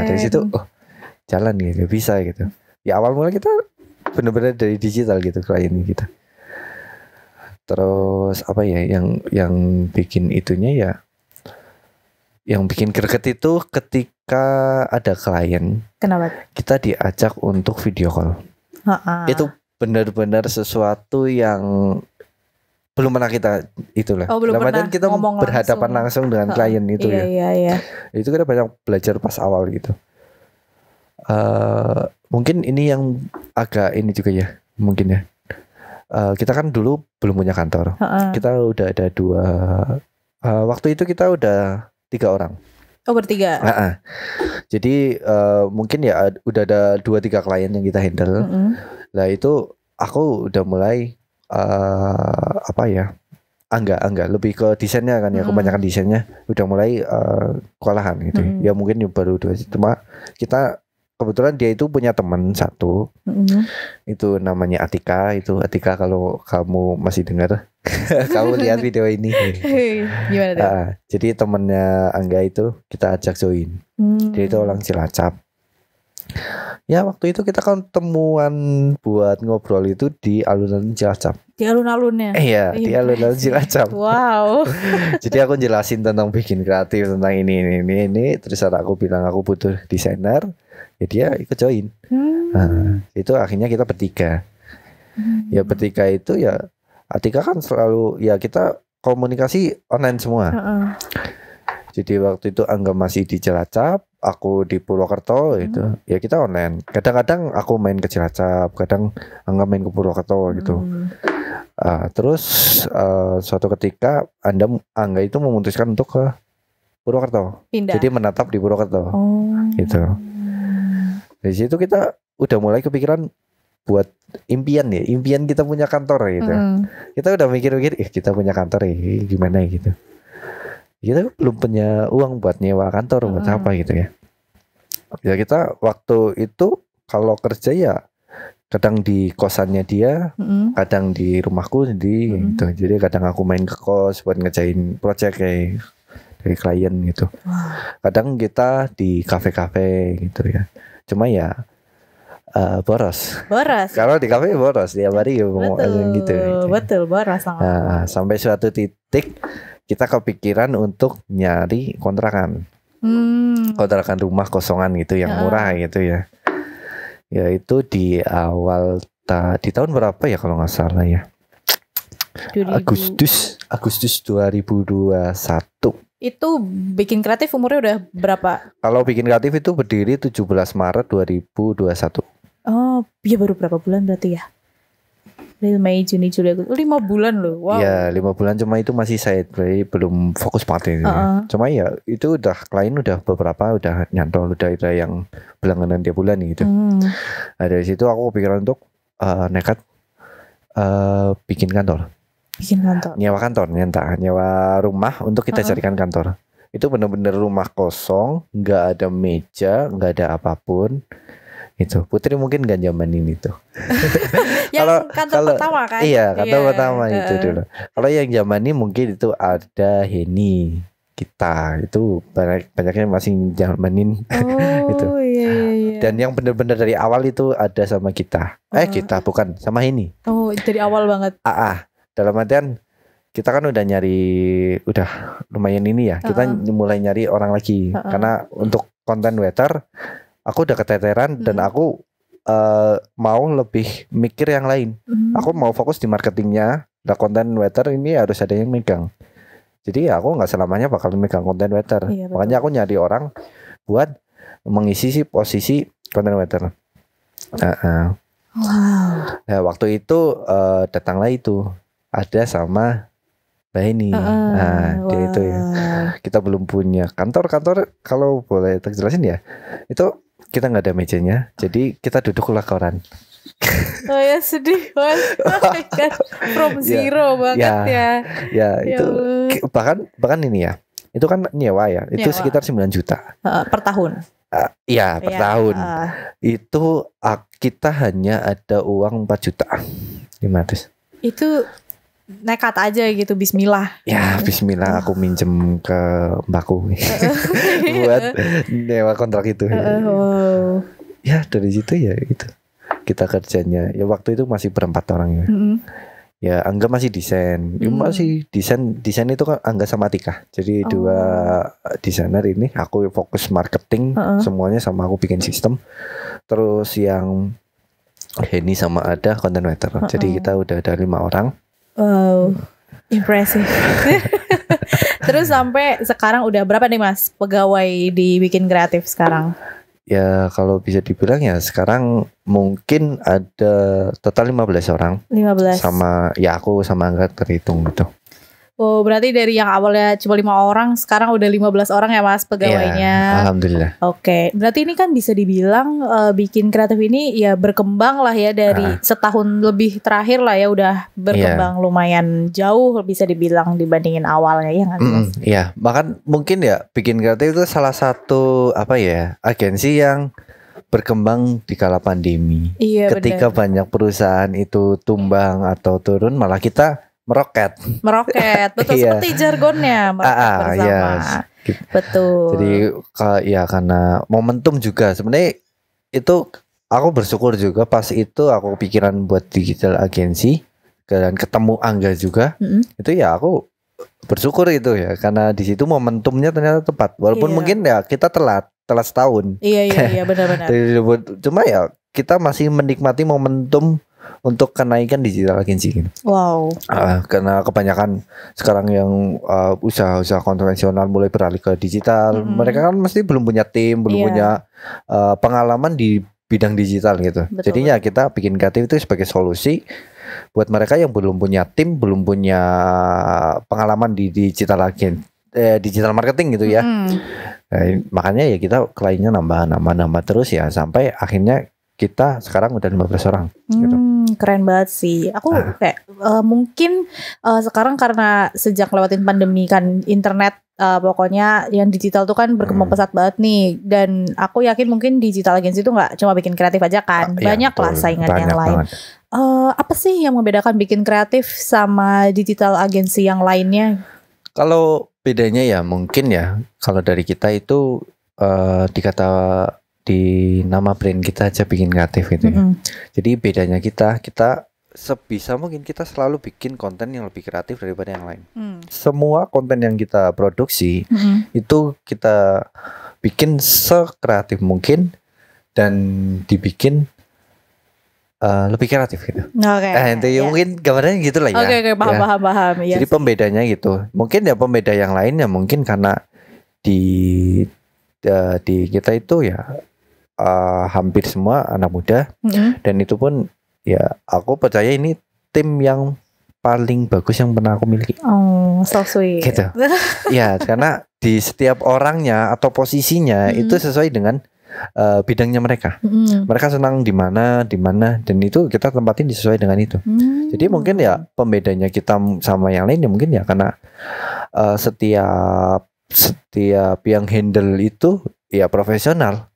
Dari situ jalan gitu, bisa gitu. Ya awal mula kita benar-benar dari digital gitu klien kita. Terus apa ya yang bikin itunya ya Yang bikin greget itu ketika ada klien, Kenapa? kita diajak untuk video call. Itu benar-benar sesuatu yang belum pernah kita itulah. Belum pernah kita berhadapan langsung dengan klien itu ya. Iya. Itu kita banyak belajar pas awal gitu. Mungkin ini yang agak ini juga ya, mungkin ya. Kita kan dulu belum punya kantor. Kita udah ada 2. Waktu itu kita udah 3 orang. Bertiga. Jadi mungkin ya udah ada 2-3 klien yang kita handle. Lah itu aku udah mulai enggak lebih ke desainnya kan ya, kebanyakan desainnya udah mulai kewalahan gitu. Ya mungkin baru 2, cuma kita kebetulan dia itu punya teman satu, itu namanya Atika. Itu Atika, kalau kamu masih dengar, kamu lihat video ini. Gimana tuh? Jadi temennya Angga itu kita ajak join. Dia itu orang Cilacap. Ya waktu itu kita kan temuan buat ngobrol itu di alun-alun Cilacap. Di alun-alunnya? Iya, di alun-alun Cilacap. Wow. Jadi aku jelasin tentang bikin kreatif, tentang ini. Terus aku bilang aku butuh desainer. Ya dia ikut join. Itu akhirnya kita bertiga. Ya bertiga itu ya Atika kan selalu ya kita komunikasi online semua. Jadi waktu itu Angga masih di Cilacap, aku di Purwokerto itu. Ya kita online. Kadang-kadang aku main ke Cilacap, kadang Angga main ke Purwokerto gitu. Terus suatu ketika Angga itu memutuskan untuk ke Purwokerto. Pindah. Jadi menetap di Purwokerto. Gitu. Dari situ kita udah mulai kepikiran buat impian kita punya kantor gitu. Kita udah mikir-mikir, kita punya kantor gimana gitu. Kita belum punya uang buat nyewa kantor, buat apa gitu ya. Ya kita waktu itu kalau kerja ya kadang di kosannya dia, kadang di rumahku sendiri gitu. Jadi kadang aku main ke kos buat ngerjain project kayak dari klien gitu. Kadang kita di kafe-kafe gitu ya. Cuma ya boros. Kalau di kafe boros tiap hari gitu. Betul, boros. Sampai suatu titik kita kepikiran untuk nyari kontrakan. Kontrakan rumah kosongan gitu yang murah gitu ya. Ya itu di awal di tahun berapa ya kalau nggak salah ya. 2000. Agustus 2021. Itu bikin kreatif umurnya udah berapa? Kalau bikin kreatif itu berdiri 17 Maret 2021. Ya baru berapa bulan berarti ya? Mei, Juni, Juli, Agustus. 5 bulan loh. Wow. Ya 5 bulan, cuma itu masih saya belum fokus banget ini. Cuma ya itu udah klien udah beberapa udah nyantol, udah yang berlangganan tiap bulan gitu. Dari situ aku kepikiran untuk nekat bikin kantor. Nyewa rumah untuk kita carikan kantor. Itu benar-benar rumah kosong, nggak ada meja, nggak ada apapun. Itu Putri mungkin gak zaman ini tuh. Yang kantor pertama kan? Iya, kantor pertama itu dulu. Kalau yang zaman ini mungkin itu ada Heni, kita itu banyaknya masih zamanin itu. Iya. Dan yang benar-benar dari awal itu ada sama kita. Kita bukan sama Heni. Dari awal banget. Dalam artian kita kan udah lumayan ini ya. Kita mulai nyari orang lagi karena untuk content writer aku udah keteteran dan aku mau lebih mikir yang lain. Aku mau fokus di marketingnya. Nah, content writer ini harus ada yang megang. Jadi ya aku nggak selamanya bakal megang content writer. Makanya aku nyari orang buat mengisi posisi content writer. Nah, waktu itu datanglah itu ada sama Mbak ini. Dia itu ya. Kita belum punya kantor kalau boleh terjelasin ya. Itu kita nggak ada mejanya, jadi kita duduk koran. Ya sedih banget. From zero banget ya. Ya itu bahkan ini ya. Itu kan nyewa ya. Itu sekitar 9 juta per tahun. Iya per tahun. Itu kita hanya ada uang 4 juta 500. Itu nekat aja gitu, bismillah. Ya bismillah, aku minjem ke mbakku buat nyewa kontrak itu. Ya dari situ ya itu kita kerjanya. Ya waktu itu masih berempat orang ya. Ya Angga masih desain, masih desain itu kan Angga sama Tika. Jadi dua desainer ini, aku fokus marketing, semuanya sama aku bikin sistem. Terus yang Henny sama Ada content writer. Jadi kita udah ada 5 orang. Wow, impressive. Terus sampai sekarang udah berapa nih Mas pegawai di Bikin Kreatif sekarang? Ya kalau bisa dibilang ya sekarang mungkin ada total 15 orang. 15. Sama ya aku sama Angga terhitung gitu. Oh, berarti dari yang awalnya cuma 5 orang sekarang udah 15 orang ya Mas pegawainya. Ya, alhamdulillah. Oke, berarti ini kan bisa dibilang Bikin Kreatif ini ya berkembang lah ya dari setahun lebih terakhir lah ya, udah berkembang lumayan jauh bisa dibilang dibandingin awalnya ya nggak sih Mas? Iya, bahkan mungkin ya Bikin Kreatif itu salah satu agensi yang berkembang di kala pandemi. Iya, ketika banyak perusahaan itu tumbang atau turun, malah kita meroket, betul. Seperti jargonnya meroket bersama. Yes. Betul. Jadi ya karena momentum juga sebenarnya itu aku bersyukur juga pas itu aku pikiran buat digital agency dan ketemu Angga juga. Itu ya aku bersyukur itu ya karena di situ momentumnya ternyata tepat. Walaupun mungkin ya kita telat setahun. Iya benar-benar. Cuma ya kita masih menikmati momentum untuk kenaikan digital agency. Wow. Karena kebanyakan sekarang yang usaha-usaha konvensional mulai beralih ke digital, mereka kan mesti belum punya tim, belum punya pengalaman di bidang digital gitu. Betul. Jadinya kita Bikin Kreatif itu sebagai solusi buat mereka yang belum punya tim, belum punya pengalaman di digital digital marketing gitu ya. Makanya ya kita kliennya nambah terus ya sampai akhirnya kita sekarang udah 15 orang gitu. Keren banget sih. Aku kayak mungkin sekarang karena sejak lewatin pandemi kan internet pokoknya yang digital tuh kan berkembang pesat banget nih. Dan aku yakin mungkin digital agency itu gak cuma Bikin Kreatif aja kan. Banyak lah saingan yang lain. Apa sih yang membedakan Bikin Kreatif sama digital agency yang lainnya? Kalau bedanya ya mungkin ya kalau dari kita itu di nama brand kita aja Bikin Kreatif gitu ya. Jadi bedanya kita sebisa mungkin kita selalu bikin konten yang lebih kreatif daripada yang lain. Semua konten yang kita produksi itu kita bikin sekreatif mungkin dan dibikin lebih kreatif gitu. Itu mungkin gambarnya gitu lah ya. Oke, paham. Yes. Jadi pembedanya gitu. Mungkin ya pembeda yang lainnya mungkin karena di kita itu ya hampir semua anak muda dan itu pun ya aku percaya ini tim yang paling bagus yang pernah aku miliki. Oh, so sweet. Gitu. Ya, karena di setiap orangnya atau posisinya itu sesuai dengan bidangnya mereka. Mereka senang di mana dan itu kita tempatin sesuai dengan itu. Jadi mungkin ya pembedanya kita sama yang lain ya mungkin ya karena setiap yang handle itu ya profesional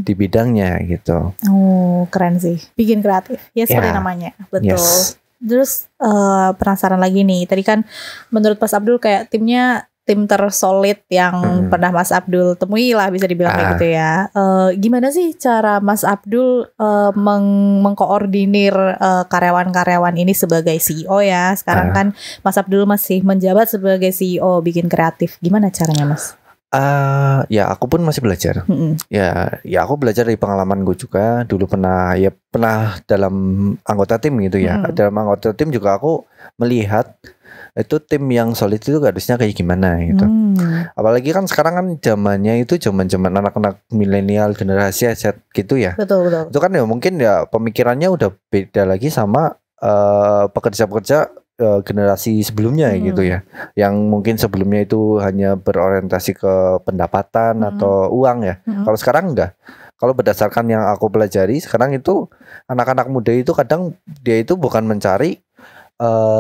di bidangnya gitu. Oh, keren sih. Bikin Kreatif. Ya seperti namanya. Betul. Yes. Terus penasaran lagi nih. Tadi kan menurut Mas Abdul kayak timnya tim tersolid yang pernah Mas Abdul temui lah bisa dibilang kayak gitu ya. Gimana sih cara Mas Abdul mengkoordinir karyawan-karyawan ini sebagai CEO ya? Sekarang kan Mas Abdul masih menjabat sebagai CEO Bikin Kreatif. Gimana caranya Mas? Ya aku pun masih belajar. Ya aku belajar dari pengalaman gue juga. Dulu pernah dalam anggota tim gitu ya. Dalam anggota tim juga aku melihat itu tim yang solid itu harusnya kayak gimana gitu. Apalagi kan sekarang kan zamannya itu zaman anak-anak milenial generasi Z gitu ya. Betul. Itu kan ya mungkin ya pemikirannya udah beda lagi sama pekerja-pekerja generasi sebelumnya gitu ya, yang mungkin sebelumnya itu hanya berorientasi ke pendapatan atau uang ya. Kalau sekarang enggak. Kalau berdasarkan yang aku pelajari sekarang itu anak-anak muda itu kadang dia itu bukan mencari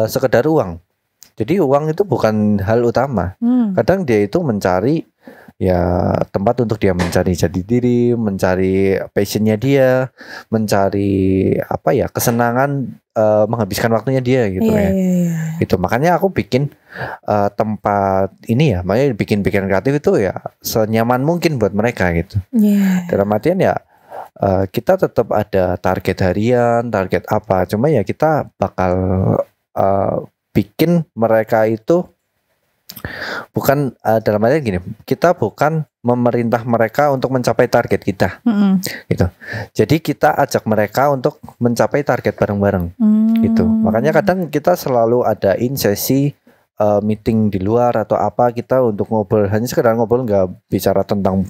sekedar uang. Jadi uang itu bukan hal utama. Kadang dia itu mencari ya tempat untuk dia mencari jati diri, mencari passionnya dia, mencari kesenangan menghabiskan waktunya dia gitu ya. Gitu makanya aku bikin tempat ini ya, makanya bikin kreatif itu ya senyaman mungkin buat mereka gitu. Dalam artian ya kita tetap ada target harian, target apa, cuma ya kita bakal bikin mereka itu bukan dalam artian gini, kita bukan memerintah mereka untuk mencapai target kita, gitu. Jadi kita ajak mereka untuk mencapai target bareng-bareng, gitu. Makanya kadang kita selalu adain sesi meeting di luar atau apa, kita untuk ngobrol, hanya sekedar ngobrol, nggak bicara tentang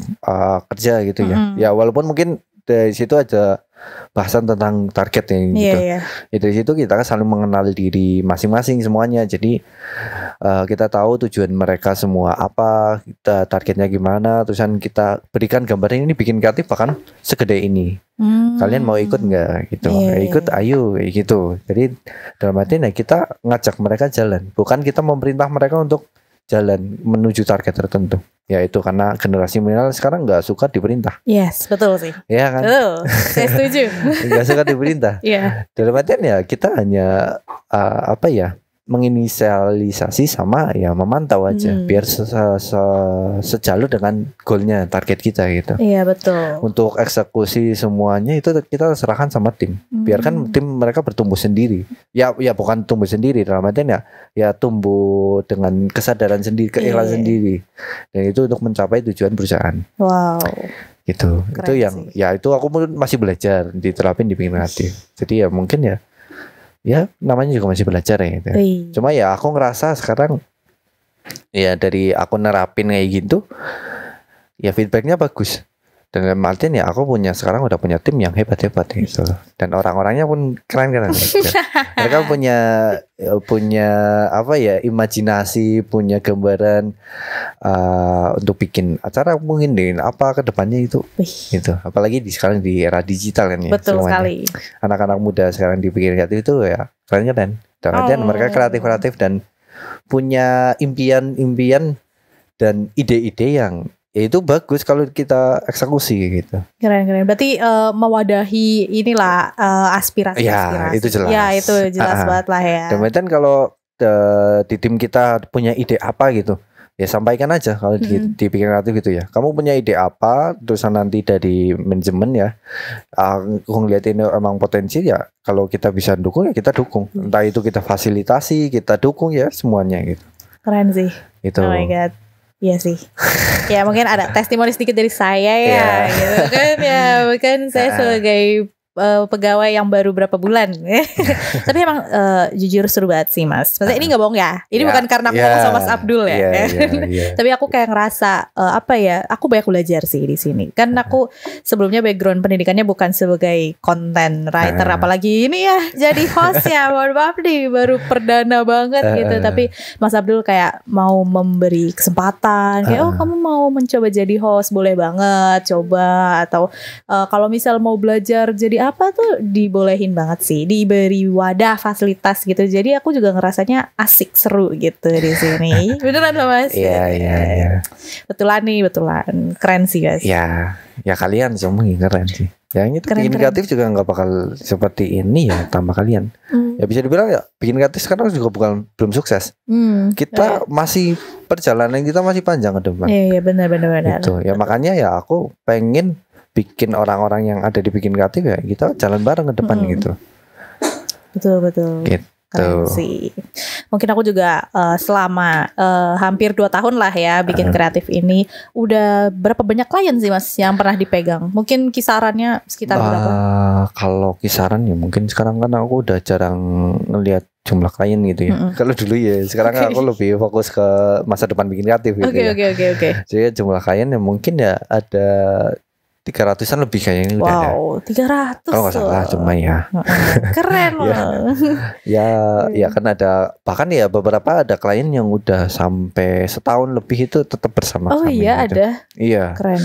kerja gitu ya. Ya walaupun mungkin dari situ ada bahasan tentang targetnya gitu. Itu situ kita kan saling mengenal diri masing-masing semuanya. Jadi kita tahu tujuan mereka semua apa, kita targetnya gimana, terusan kita berikan gambaran ini bikin kreatif bahkan segede ini. Kalian mau ikut nggak gitu? Ikut, ayo gitu. Jadi dalam artian ya kita ngajak mereka jalan, bukan kita memerintah mereka untuk jalan menuju target tertentu. Ya itu karena generasi milenial sekarang nggak suka diperintah. Yes, betul sih. Ya kan? Betul, saya setuju. Nggak suka diperintah. Dalam artian ya kita hanya menginisialisasi sama ya memantau aja, biar sejalur dengan goalnya, target kita gitu. Iya betul. Untuk eksekusi semuanya itu kita serahkan sama tim. Biarkan tim mereka bertumbuh sendiri. Ya bukan tumbuh sendiri dalam artian ya tumbuh dengan kesadaran sendiri, keikhlasan sendiri. Dan itu untuk mencapai tujuan perusahaan. Wow. Gitu. Keren itu yang sih. ya itu aku masih belajar diterapin di Bikin Kreatif. Jadi ya mungkin ya namanya juga masih belajar ya gitu. Cuma ya aku ngerasa sekarang ya dari aku nerapin kayak gitu ya feedbacknya bagus. Dan dalam artian ya aku sekarang udah punya tim yang hebat-hebat gitu. Dan orang-orangnya pun keren-keren gitu. Mereka punya apa ya, imajinasi, punya gambaran untuk bikin acara mungkin deh apa kedepannya itu gitu. Apalagi sekarang di era digital kan ya. Betul semuanya. Sekali. Anak-anak muda sekarang di Bikin Kreatif itu ya keren-keren. Dan artian mereka kreatif-kreatif dan punya impian-impian dan ide-ide yang ya itu bagus kalau kita eksekusi gitu. Keren. Berarti mewadahi inilah aspirasi. Ya itu jelas. Ya itu jelas banget lah ya. Dan kalau di tim kita punya ide apa gitu, ya sampaikan aja kalau di Bikin Kreatif gitu ya. Kamu punya ide apa, terus nanti dari manajemen ya, aku ngeliat ini emang potensi ya. Kalau kita bisa dukung ya kita dukung. Entah itu kita fasilitasi, kita dukung ya semuanya gitu. Keren sih. Itu. Oh my god. Iya sih. Ya mungkin ada testimoni sedikit dari saya ya, gitu kan ya, bukan saya sebagai pegawai yang baru berapa bulan. Tapi emang jujur seru banget sih Mas. Maksudnya ini nggak bohong ya. Ini bukan karena aku ngomong sama Mas Abdul ya. Tapi aku kayak ngerasa aku banyak belajar sih di sini. Kan aku sebelumnya background pendidikannya bukan sebagai content writer, apalagi ini ya jadi host ya. Mohon maaf nih, baru perdana banget gitu. Tapi Mas Abdul kayak mau memberi kesempatan. Kayak kamu mau mencoba jadi host, boleh banget coba. Atau kalau misal mau belajar jadi apa tuh dibolehin banget sih, diberi wadah fasilitas gitu. Jadi aku juga ngerasanya asik, seru gitu di sini. Beneran loh Mas? Iya. Betulan keren sih guys. Ya kalian semua keren sih. Yang itu Bikin Kreatif juga nggak bakal seperti ini ya tanpa kalian. Ya bisa dibilang ya Bikin Kreatif sekarang juga belum sukses. Kita masih perjalanan kita masih panjang ke depan. Iya benar. Gitu. Ya makanya ya aku pengen bikin orang-orang yang ada di Bikin Kreatif ya kita jalan bareng ke depan gitu. Betul. Gitu. Keren sih. Mungkin aku juga selama hampir 2 tahun lah ya bikin kreatif ini, udah berapa banyak klien sih Mas yang pernah dipegang? Mungkin kisarannya sekitar berapa? Kalau kisaran ya mungkin sekarang kan aku udah jarang ngelihat jumlah klien gitu ya. Kalau dulu ya, sekarang aku lebih fokus ke masa depan Bikin Kreatif gitu. Oke. Jadi jumlah klien ya mungkin ya ada 300-an lebih kayaknya udah ada. Wow, 300. Kalau nggak salah cuma ya. Keren loh. Ya kan ada, bahkan ya beberapa ada klien yang udah sampai setahun lebih itu tetap bersama kami. Oh iya gitu. Ada. Iya. Keren.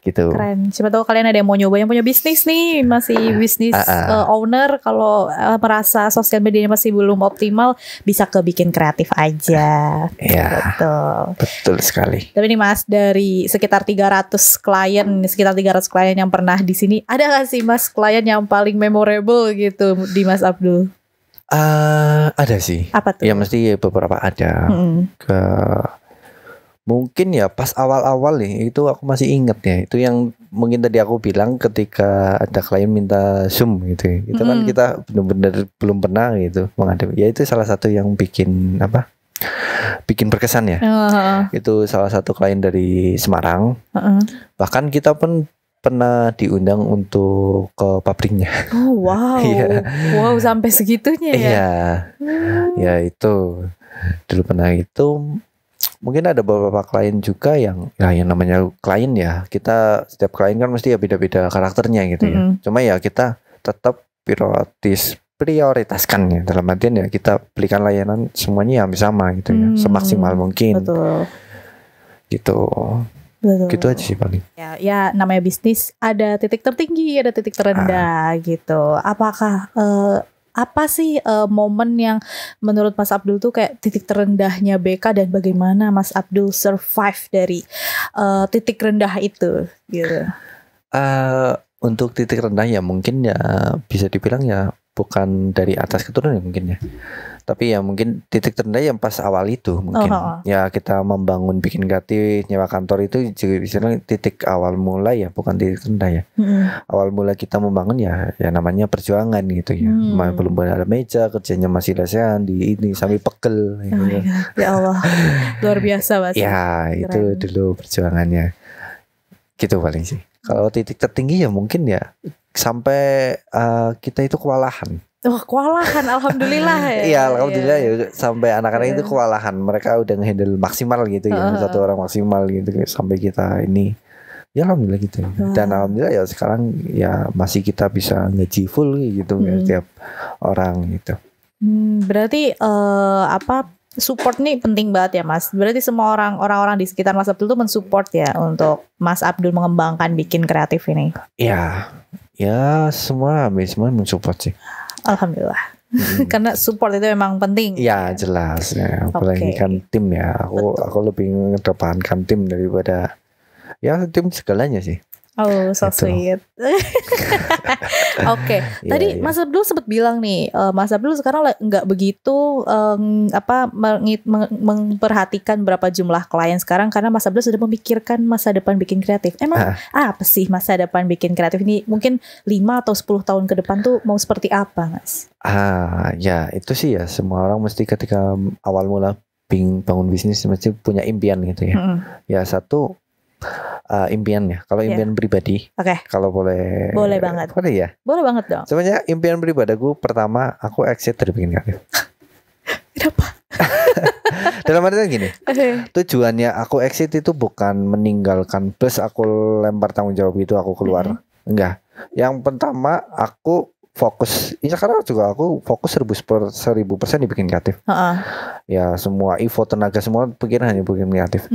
Gitu. Keren. Siapa tahu kalian ada yang mau nyoba, yang punya bisnis nih, masih bisnis owner, kalau merasa sosial medianya masih belum optimal, bisa ke Bikin Kreatif aja. Iya. Betul sekali. Tapi nih Mas, dari sekitar 300 klien yang pernah di sini, ada gak sih Mas klien yang paling memorable gitu di Mas Abdul? Ada sih. Apa tuh? Ya mesti beberapa ada. Mungkin ya pas awal-awal nih itu aku masih inget ya, itu yang mungkin tadi aku bilang ketika ada klien minta Zoom gitu ya. Itu kan kita benar-benar belum pernah gitu menghadapi. Ya itu salah satu yang bikin bikin berkesan ya. Itu salah satu klien dari Semarang. Bahkan kita pun pernah diundang untuk ke pabriknya. Oh wow. Iya. Wow, sampai segitunya ya. Iya. Ya itu dulu pernah itu. Mungkin ada beberapa klien juga yang namanya klien ya, kita setiap klien kan mesti ya beda-beda karakternya gitu ya. Cuma ya kita tetap prioritaskan ya, dalam artian ya kita berikan layanan semuanya yang sama gitu ya, semaksimal mungkin. Betul. Gitu. Betul. Gitu aja sih paling. Ya namanya bisnis ada titik tertinggi, ada titik terendah gitu. Apakah apa sih momen yang menurut Mas Abdul tuh kayak titik terendahnya BK dan bagaimana Mas Abdul survive dari titik rendah itu gitu? Untuk titik rendah ya mungkin ya bisa dibilang ya bukan dari atas ke turun ya mungkin ya. Tapi ya mungkin titik terendah yang pas awal itu mungkin. Ya kita membangun bikin kreatif, nyewa kantor itu juga bisa titik awal mulai ya, bukan titik terendah ya. Awal mulai kita membangun ya namanya perjuangan gitu ya. Belum ada meja, kerjanya masih lesehan di ini sampai pegel gitu. Ya Allah. Luar biasa Mas. Ya, itu dulu perjuangannya. Gitu paling sih. Kalau titik tertinggi ya mungkin ya sampai kita itu kewalahan. Wah, kewalahan, alhamdulillah ya. Iya, alhamdulillah ya sampai anak-anak itu kewalahan. Mereka udah ngehandle maksimal gitu ya, satu orang maksimal gitu sampai kita ini. Ya alhamdulillah gitu. Dan alhamdulillah ya sekarang ya masih kita bisa ngeji full gitu ya setiap orang gitu. Berarti support nih penting banget ya Mas. Berarti semua orang-orang di sekitar Mas Abdul tuh mensupport ya untuk Mas Abdul mengembangkan bikin kreatif ini. Iya. Ya semua mensupport sih. Alhamdulillah. Karena support itu memang penting. Ya jelas ya. Apalagi kan tim ya. Aku lebih mengedepankan tim daripada ya tim segalanya sih. Oh, so sweet. Oke. Tadi Mas Abdul sempat bilang nih, Mas Abdul sekarang nggak begitu memperhatikan berapa jumlah klien sekarang karena Mas Abdul sudah memikirkan masa depan bikin kreatif. Emang apa sih masa depan bikin kreatif ini? Mungkin 5 atau 10 tahun ke depan tuh mau seperti apa, Mas? Ya itu sih ya. Semua orang mesti ketika awal mula bangun bisnis mesti punya impian gitu ya. Ya satu impiannya. Kalau impian pribadi, kalau boleh banget. Boleh ya? Boleh banget dong. Sebenarnya impian pribadiku pertama aku exit dari bikin kreatif. Kenapa? Dalam artian gini, tujuannya aku exit itu bukan meninggalkan plus aku lempar tanggung jawab itu aku keluar. Enggak. Yang pertama aku fokus. Ini sekarang juga aku fokus 1000% dibikin kreatif. Ya semua effort tenaga semua pikiran hanya bikin kreatif.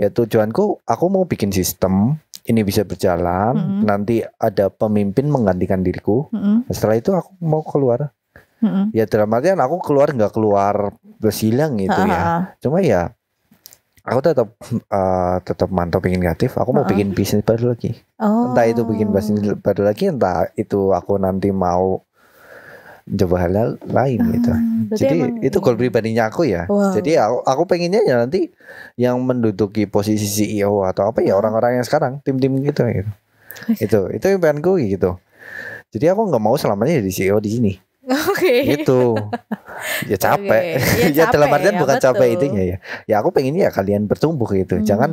Ya tujuanku aku mau bikin sistem ini bisa berjalan. Nanti ada pemimpin menggantikan diriku. Setelah itu aku mau keluar. Ya dalam artian aku keluar nggak keluar bersilang gitu ya. Cuma ya aku tetap mantap bikin kreatif. Aku mau bikin bisnis baru lagi. Entah itu bikin bisnis baru lagi, entah itu aku nanti mau coba hal lain gitu. Jadi itu goal pribadinya aku ya. Jadi aku pengennya ya nanti yang menduduki posisi CEO atau apa ya orang-orang yang sekarang tim-tim gitu. Itu impianku gitu. Jadi aku nggak mau selamanya jadi CEO di sini. Gitu. Ya capek. Ya dalam artian bukan capek itunya ya. Ya aku pengennya ya kalian bertumbuh gitu. Jangan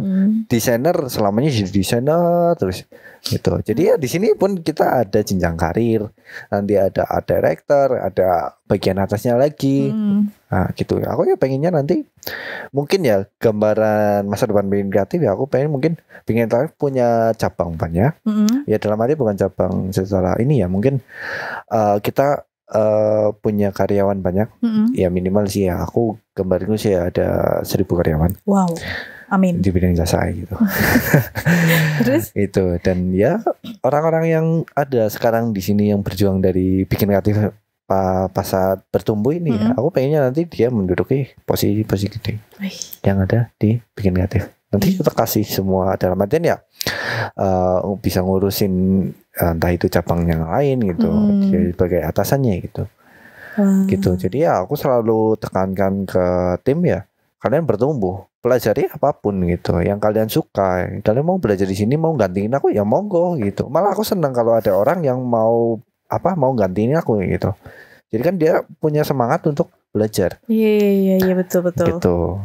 desainer selamanya jadi desainer terus gitu. Jadi ya di sini pun kita ada jenjang karir. Nanti ada director, ada bagian atasnya lagi. Nah, gitu. Aku ya pengennya nanti mungkin ya gambaran masa depan bikin kreatif ya aku pengen mungkin bikin kreatif punya cabang banyak. Ya dalam arti bukan cabang secara ini ya mungkin kita punya karyawan banyak. Ya minimal sih ya aku gambarku sih ada 1000 karyawan. Wow, amin. Di bidang jasa gitu. Terus itu dan ya orang-orang yang ada sekarang di sini yang berjuang dari bikin kreatif pas saat bertumbuh ini ya, aku pengennya nanti dia menduduki posisi gede yang ada di bikin kreatif. Nanti kita kasih semua dalam artian ya bisa ngurusin entah itu cabang yang lain gitu sebagai atasannya gitu. Gitu. Jadi ya aku selalu tekankan ke tim ya kalian bertumbuh pelajari apapun gitu yang kalian suka. Kalian mau belajar di sini, mau gantiin aku ya monggo gitu. Malah aku senang kalau ada orang yang mau gantiin aku gitu. Jadi kan dia punya semangat untuk belajar. Iya betul. Gitu.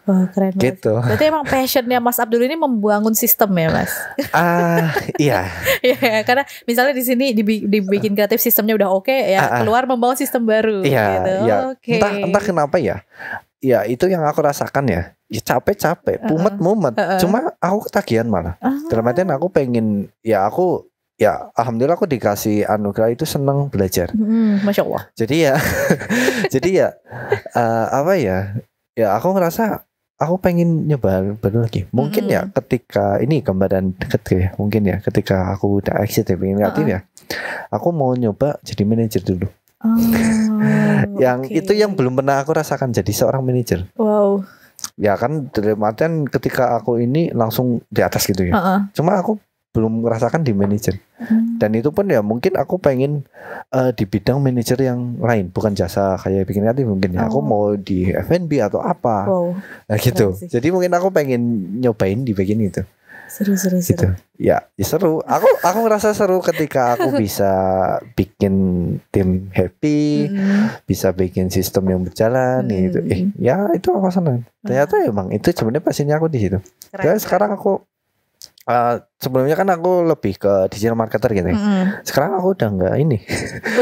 Wah, keren banget. Gitu. Berarti emang passionnya Mas Abdul ini membangun sistem ya, Mas? Iya. Iya, karena misalnya di sini dibikin kreatif sistemnya udah oke, ya keluar membangun sistem baru. Iya, gitu. iya. Okay. Entah kenapa ya. Ya itu yang aku rasakan ya. Ya capek, mumet. Cuma aku ketagihan malah. Dalam artian aku pengen, ya alhamdulillah aku dikasih anugerah itu seneng belajar. Masya Allah. Jadi ya, apa ya? Ya aku ngerasa aku pengen nyoba baru lagi. Mungkin ya ketika ini gambaran deket ya. Mungkin ya ketika aku udah exit ya pengen kreatif ya. Aku mau nyoba jadi manajer dulu. Itu yang belum pernah aku rasakan jadi seorang manajer. Wow. Ya kan dalam artian ketika aku ini langsung di atas gitu ya. Cuma aku belum merasakan di manajer. Dan itu pun ya mungkin aku pengen di bidang manajer yang lain, bukan jasa kayak bikin kreatif mungkin ya. Aku mau di F&B atau apa. Nah gitu. Jadi mungkin aku pengen nyobain di bagian itu. Seru. Gitu. Ya seru. Aku ngerasa seru ketika aku bisa bikin tim happy, bisa bikin sistem yang berjalan gitu. Ya itu aku senang. Ternyata emang itu sebenarnya pastinya aku di situ. Dan sekarang aku sebelumnya kan aku lebih ke digital marketer gitu ya. Sekarang aku udah enggak ini. Aku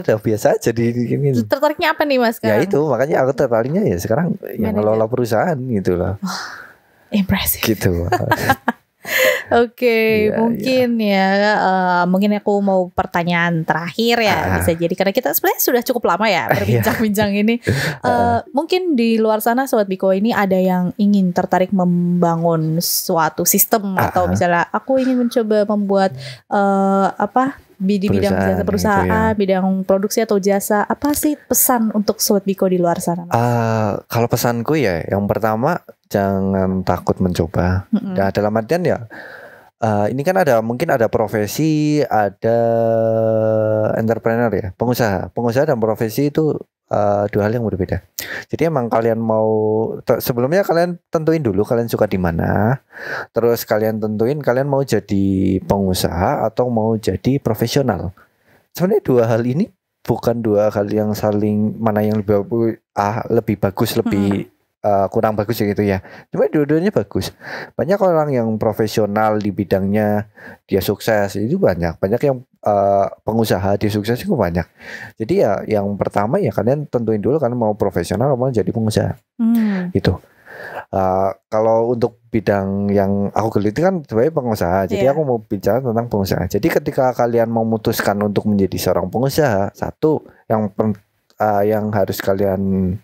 udah biasa aja di gini. Tertariknya apa nih Mas sekarang? Ya itu makanya aku tertariknya ya sekarang yang ngelola perusahaan gitu loh. Impressive. Gitu. Oke, mungkin aku mau pertanyaan terakhir ya, bisa jadi karena kita sebenarnya sudah cukup lama ya berbincang-bincang ini. Mungkin di luar sana Sobat Biko ini ada yang ingin tertarik membangun suatu sistem atau misalnya aku ingin mencoba membuat di bidang jasa perusahaan, gitu ya. Bidang produksi atau jasa, apa sih pesan untuk Sobat Biko di luar sana? Kalau pesanku ya, yang pertama jangan takut mencoba. Nah, dalam artian ya, ini kan mungkin ada profesi, ada entrepreneur ya, pengusaha dan profesi itu dua hal yang berbeda. Jadi emang kalian mau sebelumnya kalian tentuin dulu kalian suka di mana. Terus kalian tentuin kalian mau jadi pengusaha atau mau jadi profesional. Sebenarnya dua hal ini bukan dua hal yang saling mana yang lebih bagus, lebih kurang bagus gitu ya. Cuma dua-duanya bagus. Banyak orang yang profesional di bidangnya dia sukses itu banyak yang pengusaha dia sukses itu banyak. Jadi ya yang pertama ya kalian tentuin dulu kalian mau profesional atau mau jadi pengusaha. Gitu. Kalau untuk bidang yang aku geluti kan sebagai pengusaha. Jadi aku mau bicara tentang pengusaha. Jadi ketika kalian memutuskan untuk menjadi seorang pengusaha, satu yang harus kalian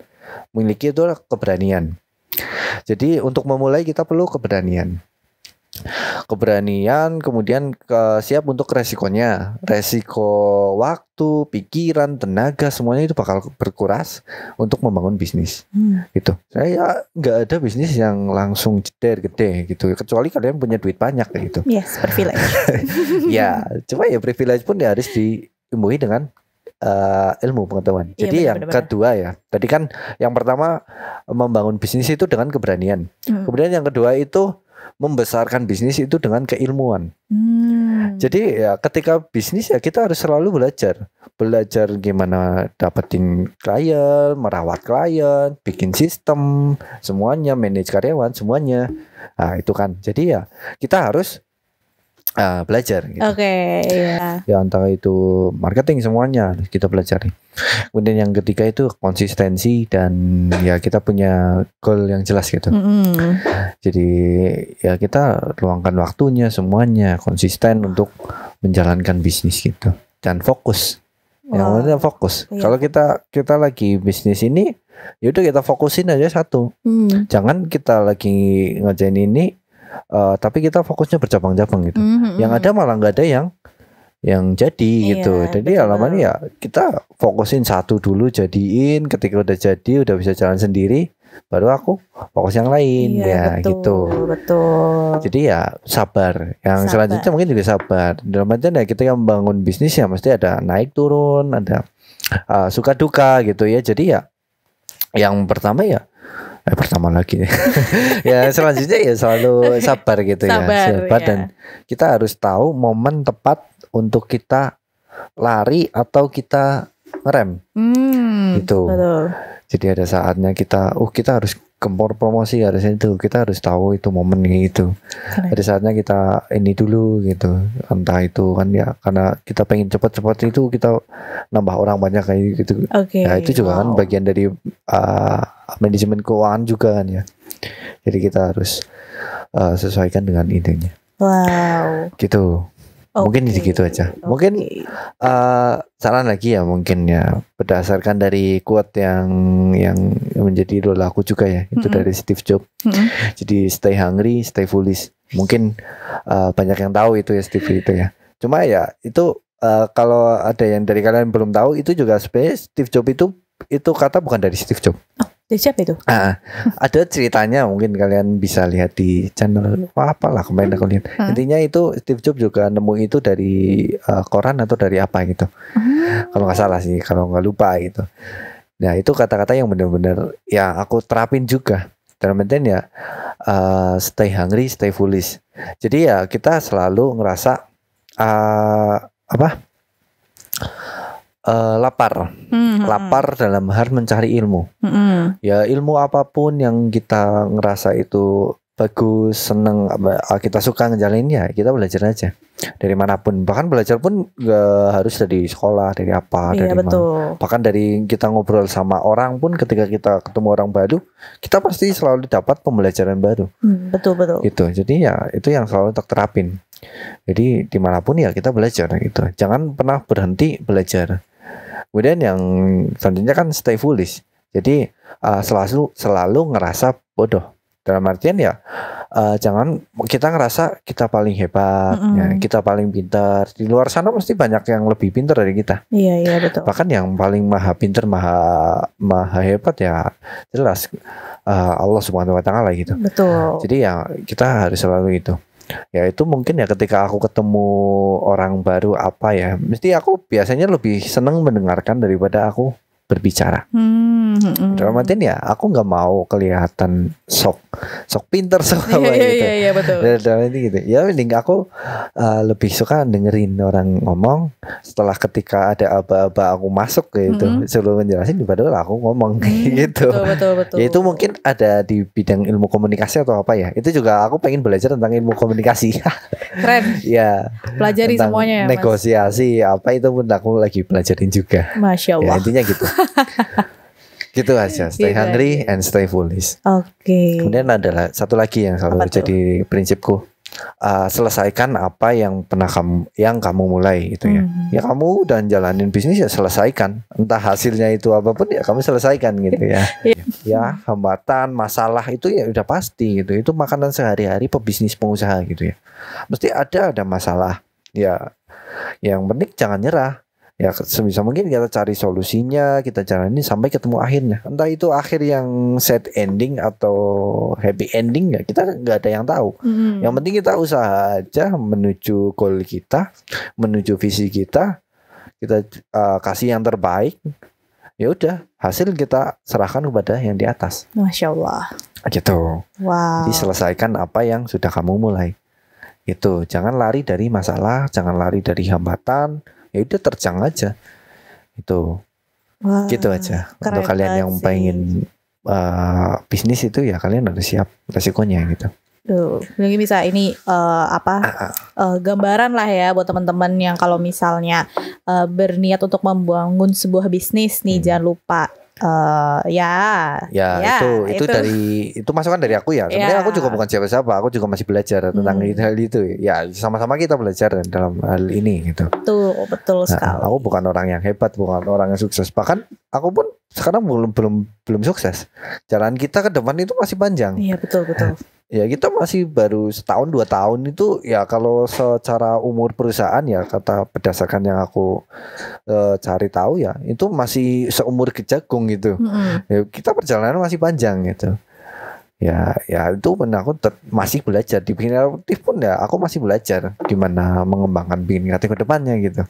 miliki itu adalah keberanian. Jadi untuk memulai kita perlu keberanian, kemudian siap untuk resiko waktu, pikiran, tenaga, semuanya itu bakal berkuras untuk membangun bisnis. Gitu. Saya nggak ada bisnis yang langsung jeder gede gitu, kecuali kalian punya duit banyak gitu. Yes, privilege. Ya, cuma ya privilege pun ya harus diimbangi dengan ilmu pengetahuan. Jadi yang kedua ya, tadi kan yang pertama membangun bisnis itu dengan keberanian. Kemudian yang kedua itu membesarkan bisnis itu dengan keilmuan. Jadi ya ketika bisnis ya kita harus selalu belajar gimana dapetin klien, merawat klien, bikin sistem, semuanya, manage karyawan, semuanya. Nah itu kan. Jadi ya kita harus belajar gitu. Ya antara itu marketing semuanya kita pelajari. Kemudian yang ketiga itu konsistensi dan ya kita punya goal yang jelas gitu. Jadi ya kita luangkan waktunya semuanya konsisten untuk menjalankan bisnis gitu dan fokus. Yang penting fokus. Kalau kita lagi bisnis ini, yaudah kita fokusin aja satu. Jangan kita lagi ngerjain ini tapi kita fokusnya bercabang-cabang gitu. Yang ada malah nggak ada yang jadi gitu. Jadi alamannya ya kita fokusin satu dulu, jadiin. Ketika udah jadi, udah bisa jalan sendiri, baru aku fokus yang lain. Gitu. Betul. Jadi ya sabar. Yang selanjutnya mungkin juga sabar. Dalam artian ya kita yang membangun bisnis ya mesti ada naik turun, ada suka duka gitu ya. Jadi ya Yang pertama ya pertama lagi ya selanjutnya ya selalu sabar gitu Sabar, sabar ya. dan kita harus tahu momen tepat untuk kita lari atau kita ngerem gitu. Betul. Jadi ada saatnya kita harus gempor promosi, harusnya itu kita harus tahu itu momennya itu. Keren. Ada saatnya kita ini dulu gitu, entah itu kan ya karena kita pengen cepat-cepat itu kita nambah orang banyak kayak gitu. Oke. Ya itu juga kan bagian dari manajemen keuangan juga kan ya. Jadi kita harus sesuaikan dengan idenya. Wow. Gitu. Mungkin gitu aja. Mungkin saran lagi ya mungkin ya berdasarkan dari quote yang menjadi idola aku juga ya, itu dari Steve Jobs. Jadi stay hungry, stay foolish. Mungkin banyak yang tahu itu ya Steve itu ya. Cuma ya itu kalau ada yang dari kalian belum tahu, itu juga sebenarnya Steve Jobs itu kata bukan dari Steve Jobs. Dari siapa itu? Ada ceritanya, mungkin kalian bisa lihat di channel apalah kemarin aku lihat. Intinya itu Steve Jobs juga nemu itu dari koran atau dari apa gitu. Kalau nggak salah sih, kalau nggak lupa gitu. Nah itu kata-kata yang benar-benar ya aku terapin juga. Dalam artian ya stay hungry, stay foolish. Jadi ya kita selalu ngerasa lapar dalam hal mencari ilmu. Ya ilmu apapun yang kita ngerasa itu bagus, seneng, kita suka ngejalaninnya, kita belajar aja dari manapun. Bahkan belajar pun gak harus dari sekolah, dari apa, Iya, dari betul. mana. Bahkan dari kita ngobrol sama orang pun, ketika kita ketemu orang baru, kita pasti selalu dapat pembelajaran baru. Betul. Gitu. Jadi ya itu yang selalu tak terapin. Jadi dimanapun ya kita belajar gitu. Jangan pernah berhenti belajar. Kemudian yang selanjutnya kan stay foolish. Jadi selalu ngerasa bodoh. Dalam artian ya jangan kita ngerasa kita paling hebat, ya, kita paling pintar. Di luar sana pasti banyak yang lebih pintar dari kita. Iya betul. Bahkan yang paling maha pintar, maha hebat ya jelas Allah Subhanahu Wa Taala gitu. Betul. Jadi ya kita harus selalu itu. Ya itu mungkin ya ketika aku ketemu orang baru apa ya, mesti aku biasanya lebih seneng mendengarkan daripada aku berbicara. Dalam artian ya aku nggak mau kelihatan sok pinter sok apa gitu. Iya betul. Dalam arti gitu. Ya mending aku lebih suka dengerin orang ngomong. Setelah ketika ada aba-aba aku masuk gitu, sebelum menjelasin daripada aku ngomong gitu. Betul. Ya itu mungkin ada di bidang ilmu komunikasi atau apa ya. Itu juga aku pengen belajar tentang ilmu komunikasi. Keren. Ya. Pelajari semuanya ya, negosiasi Mas. Apa itu pun aku lagi pelajarin juga. Masya Allah. Ya, intinya gitu. Gitu aja, stay hungry and stay foolish. Oke. Kemudian ada satu lagi yang selalu jadi prinsipku. Selesaikan apa yang kamu mulai gitu ya. Ya kamu dan jalanin bisnis ya selesaikan. Entah hasilnya itu apapun ya kamu selesaikan gitu ya. Ya hambatan, masalah itu ya udah pasti gitu. Itu makanan sehari-hari pebisnis pengusaha gitu ya. Mesti ada masalah. Ya yang penting jangan nyerah. Ya sebisa mungkin kita cari solusinya, kita jalani sampai ketemu akhirnya. Entah itu akhir yang sad ending atau happy ending ya kita nggak ada yang tahu. Yang penting kita usaha aja menuju goal kita, menuju visi kita kasih yang terbaik. Ya udah hasil kita serahkan kepada yang di atas. Masya Allah. Gitu. Wow. Jadi selesaikan apa yang sudah kamu mulai. Itu jangan lari dari masalah, jangan lari dari hambatan. Ya udah terjang aja itu. Gitu aja untuk kalian yang pengen bisnis itu ya kalian harus siap resikonya gitu. Mungkin bisa ini gambaran lah ya buat teman-teman yang kalau misalnya berniat untuk membangun sebuah bisnis nih, jangan lupa itu dari itu masukan dari aku ya. Sebenarnya aku juga bukan siapa-siapa, aku juga masih belajar tentang hal itu. Ya sama-sama kita belajar dalam hal ini gitu. Betul sekali. Aku bukan orang yang hebat, bukan orang yang sukses. Bahkan aku pun sekarang belum sukses. Jalan kita ke depan itu masih panjang. Iya betul. Ya kita masih baru 1-2 tahun itu ya kalau secara umur perusahaan ya kata berdasarkan yang aku cari tahu ya itu masih seumur kejagung gitu. Ya, kita perjalanan masih panjang gitu. Ya itu pun aku masih belajar di bikin kreatif pun ya aku masih belajar gimana mengembangkan bikin kreatif ke depannya gitu.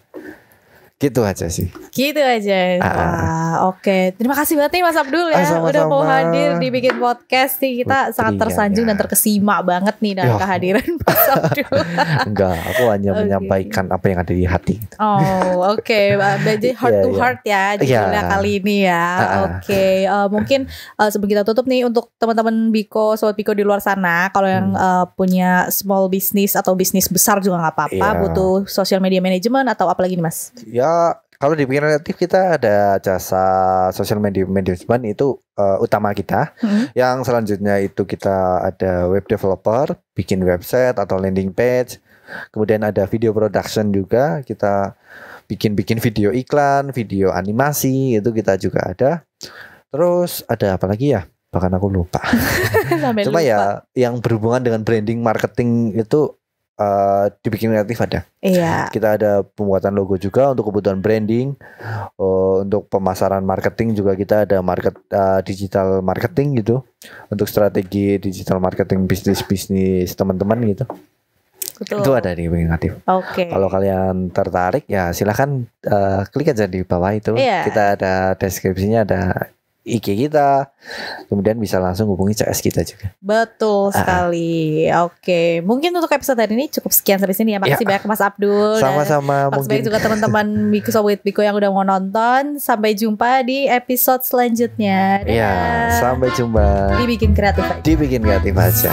Gitu aja sih. Gitu aja. Wah, oke. Terima kasih banget nih Mas Abdul ya Sama-sama. udah mau hadir di Bikin Podcast nih. Kita sangat tersanjung dan terkesima banget nih dengan kehadiran Mas Abdul. Enggak, aku hanya menyampaikan apa yang ada di hati. Oh, oke. Jadi heart to heart ya judulnya kali ini ya. Oke. Mungkin sebelum kita tutup nih untuk teman-teman Biko, sobat Biko di luar sana, kalau yang punya small business atau bisnis besar juga nggak apa-apa, butuh social media management atau apa lagi nih Mas? Ya, kalau di Bikin Kreatif kita ada jasa social media management itu utama kita. Yang selanjutnya itu kita ada web developer, bikin website atau landing page. Kemudian ada video production juga, kita bikin video iklan, video animasi, itu kita juga ada. Terus ada apa lagi ya? Bahkan aku lupa. Cuma ya yang berhubungan dengan branding, marketing itu dibikin kreatif ada. Iya. Kita ada pembuatan logo juga untuk kebutuhan branding. Untuk pemasaran marketing juga kita ada digital marketing gitu. Untuk strategi digital marketing bisnis teman-teman gitu. Betul. Itu ada di Bikin Kreatif. Oke. Kalau kalian tertarik ya silahkan klik aja di bawah itu. Iya. Kita ada deskripsinya, ada IG kita, kemudian bisa langsung hubungi CS kita juga. Betul sekali. Oke, mungkin untuk episode hari ini cukup sekian sampai sini ya. Makasih banyak Mas Abdul. Sama-sama. Makasih juga teman-teman Biko Sobat Biko yang udah mau nonton. Sampai jumpa di episode selanjutnya. Iya, sampai jumpa. Dibikin kreatif aja. Dibikin kreatif aja.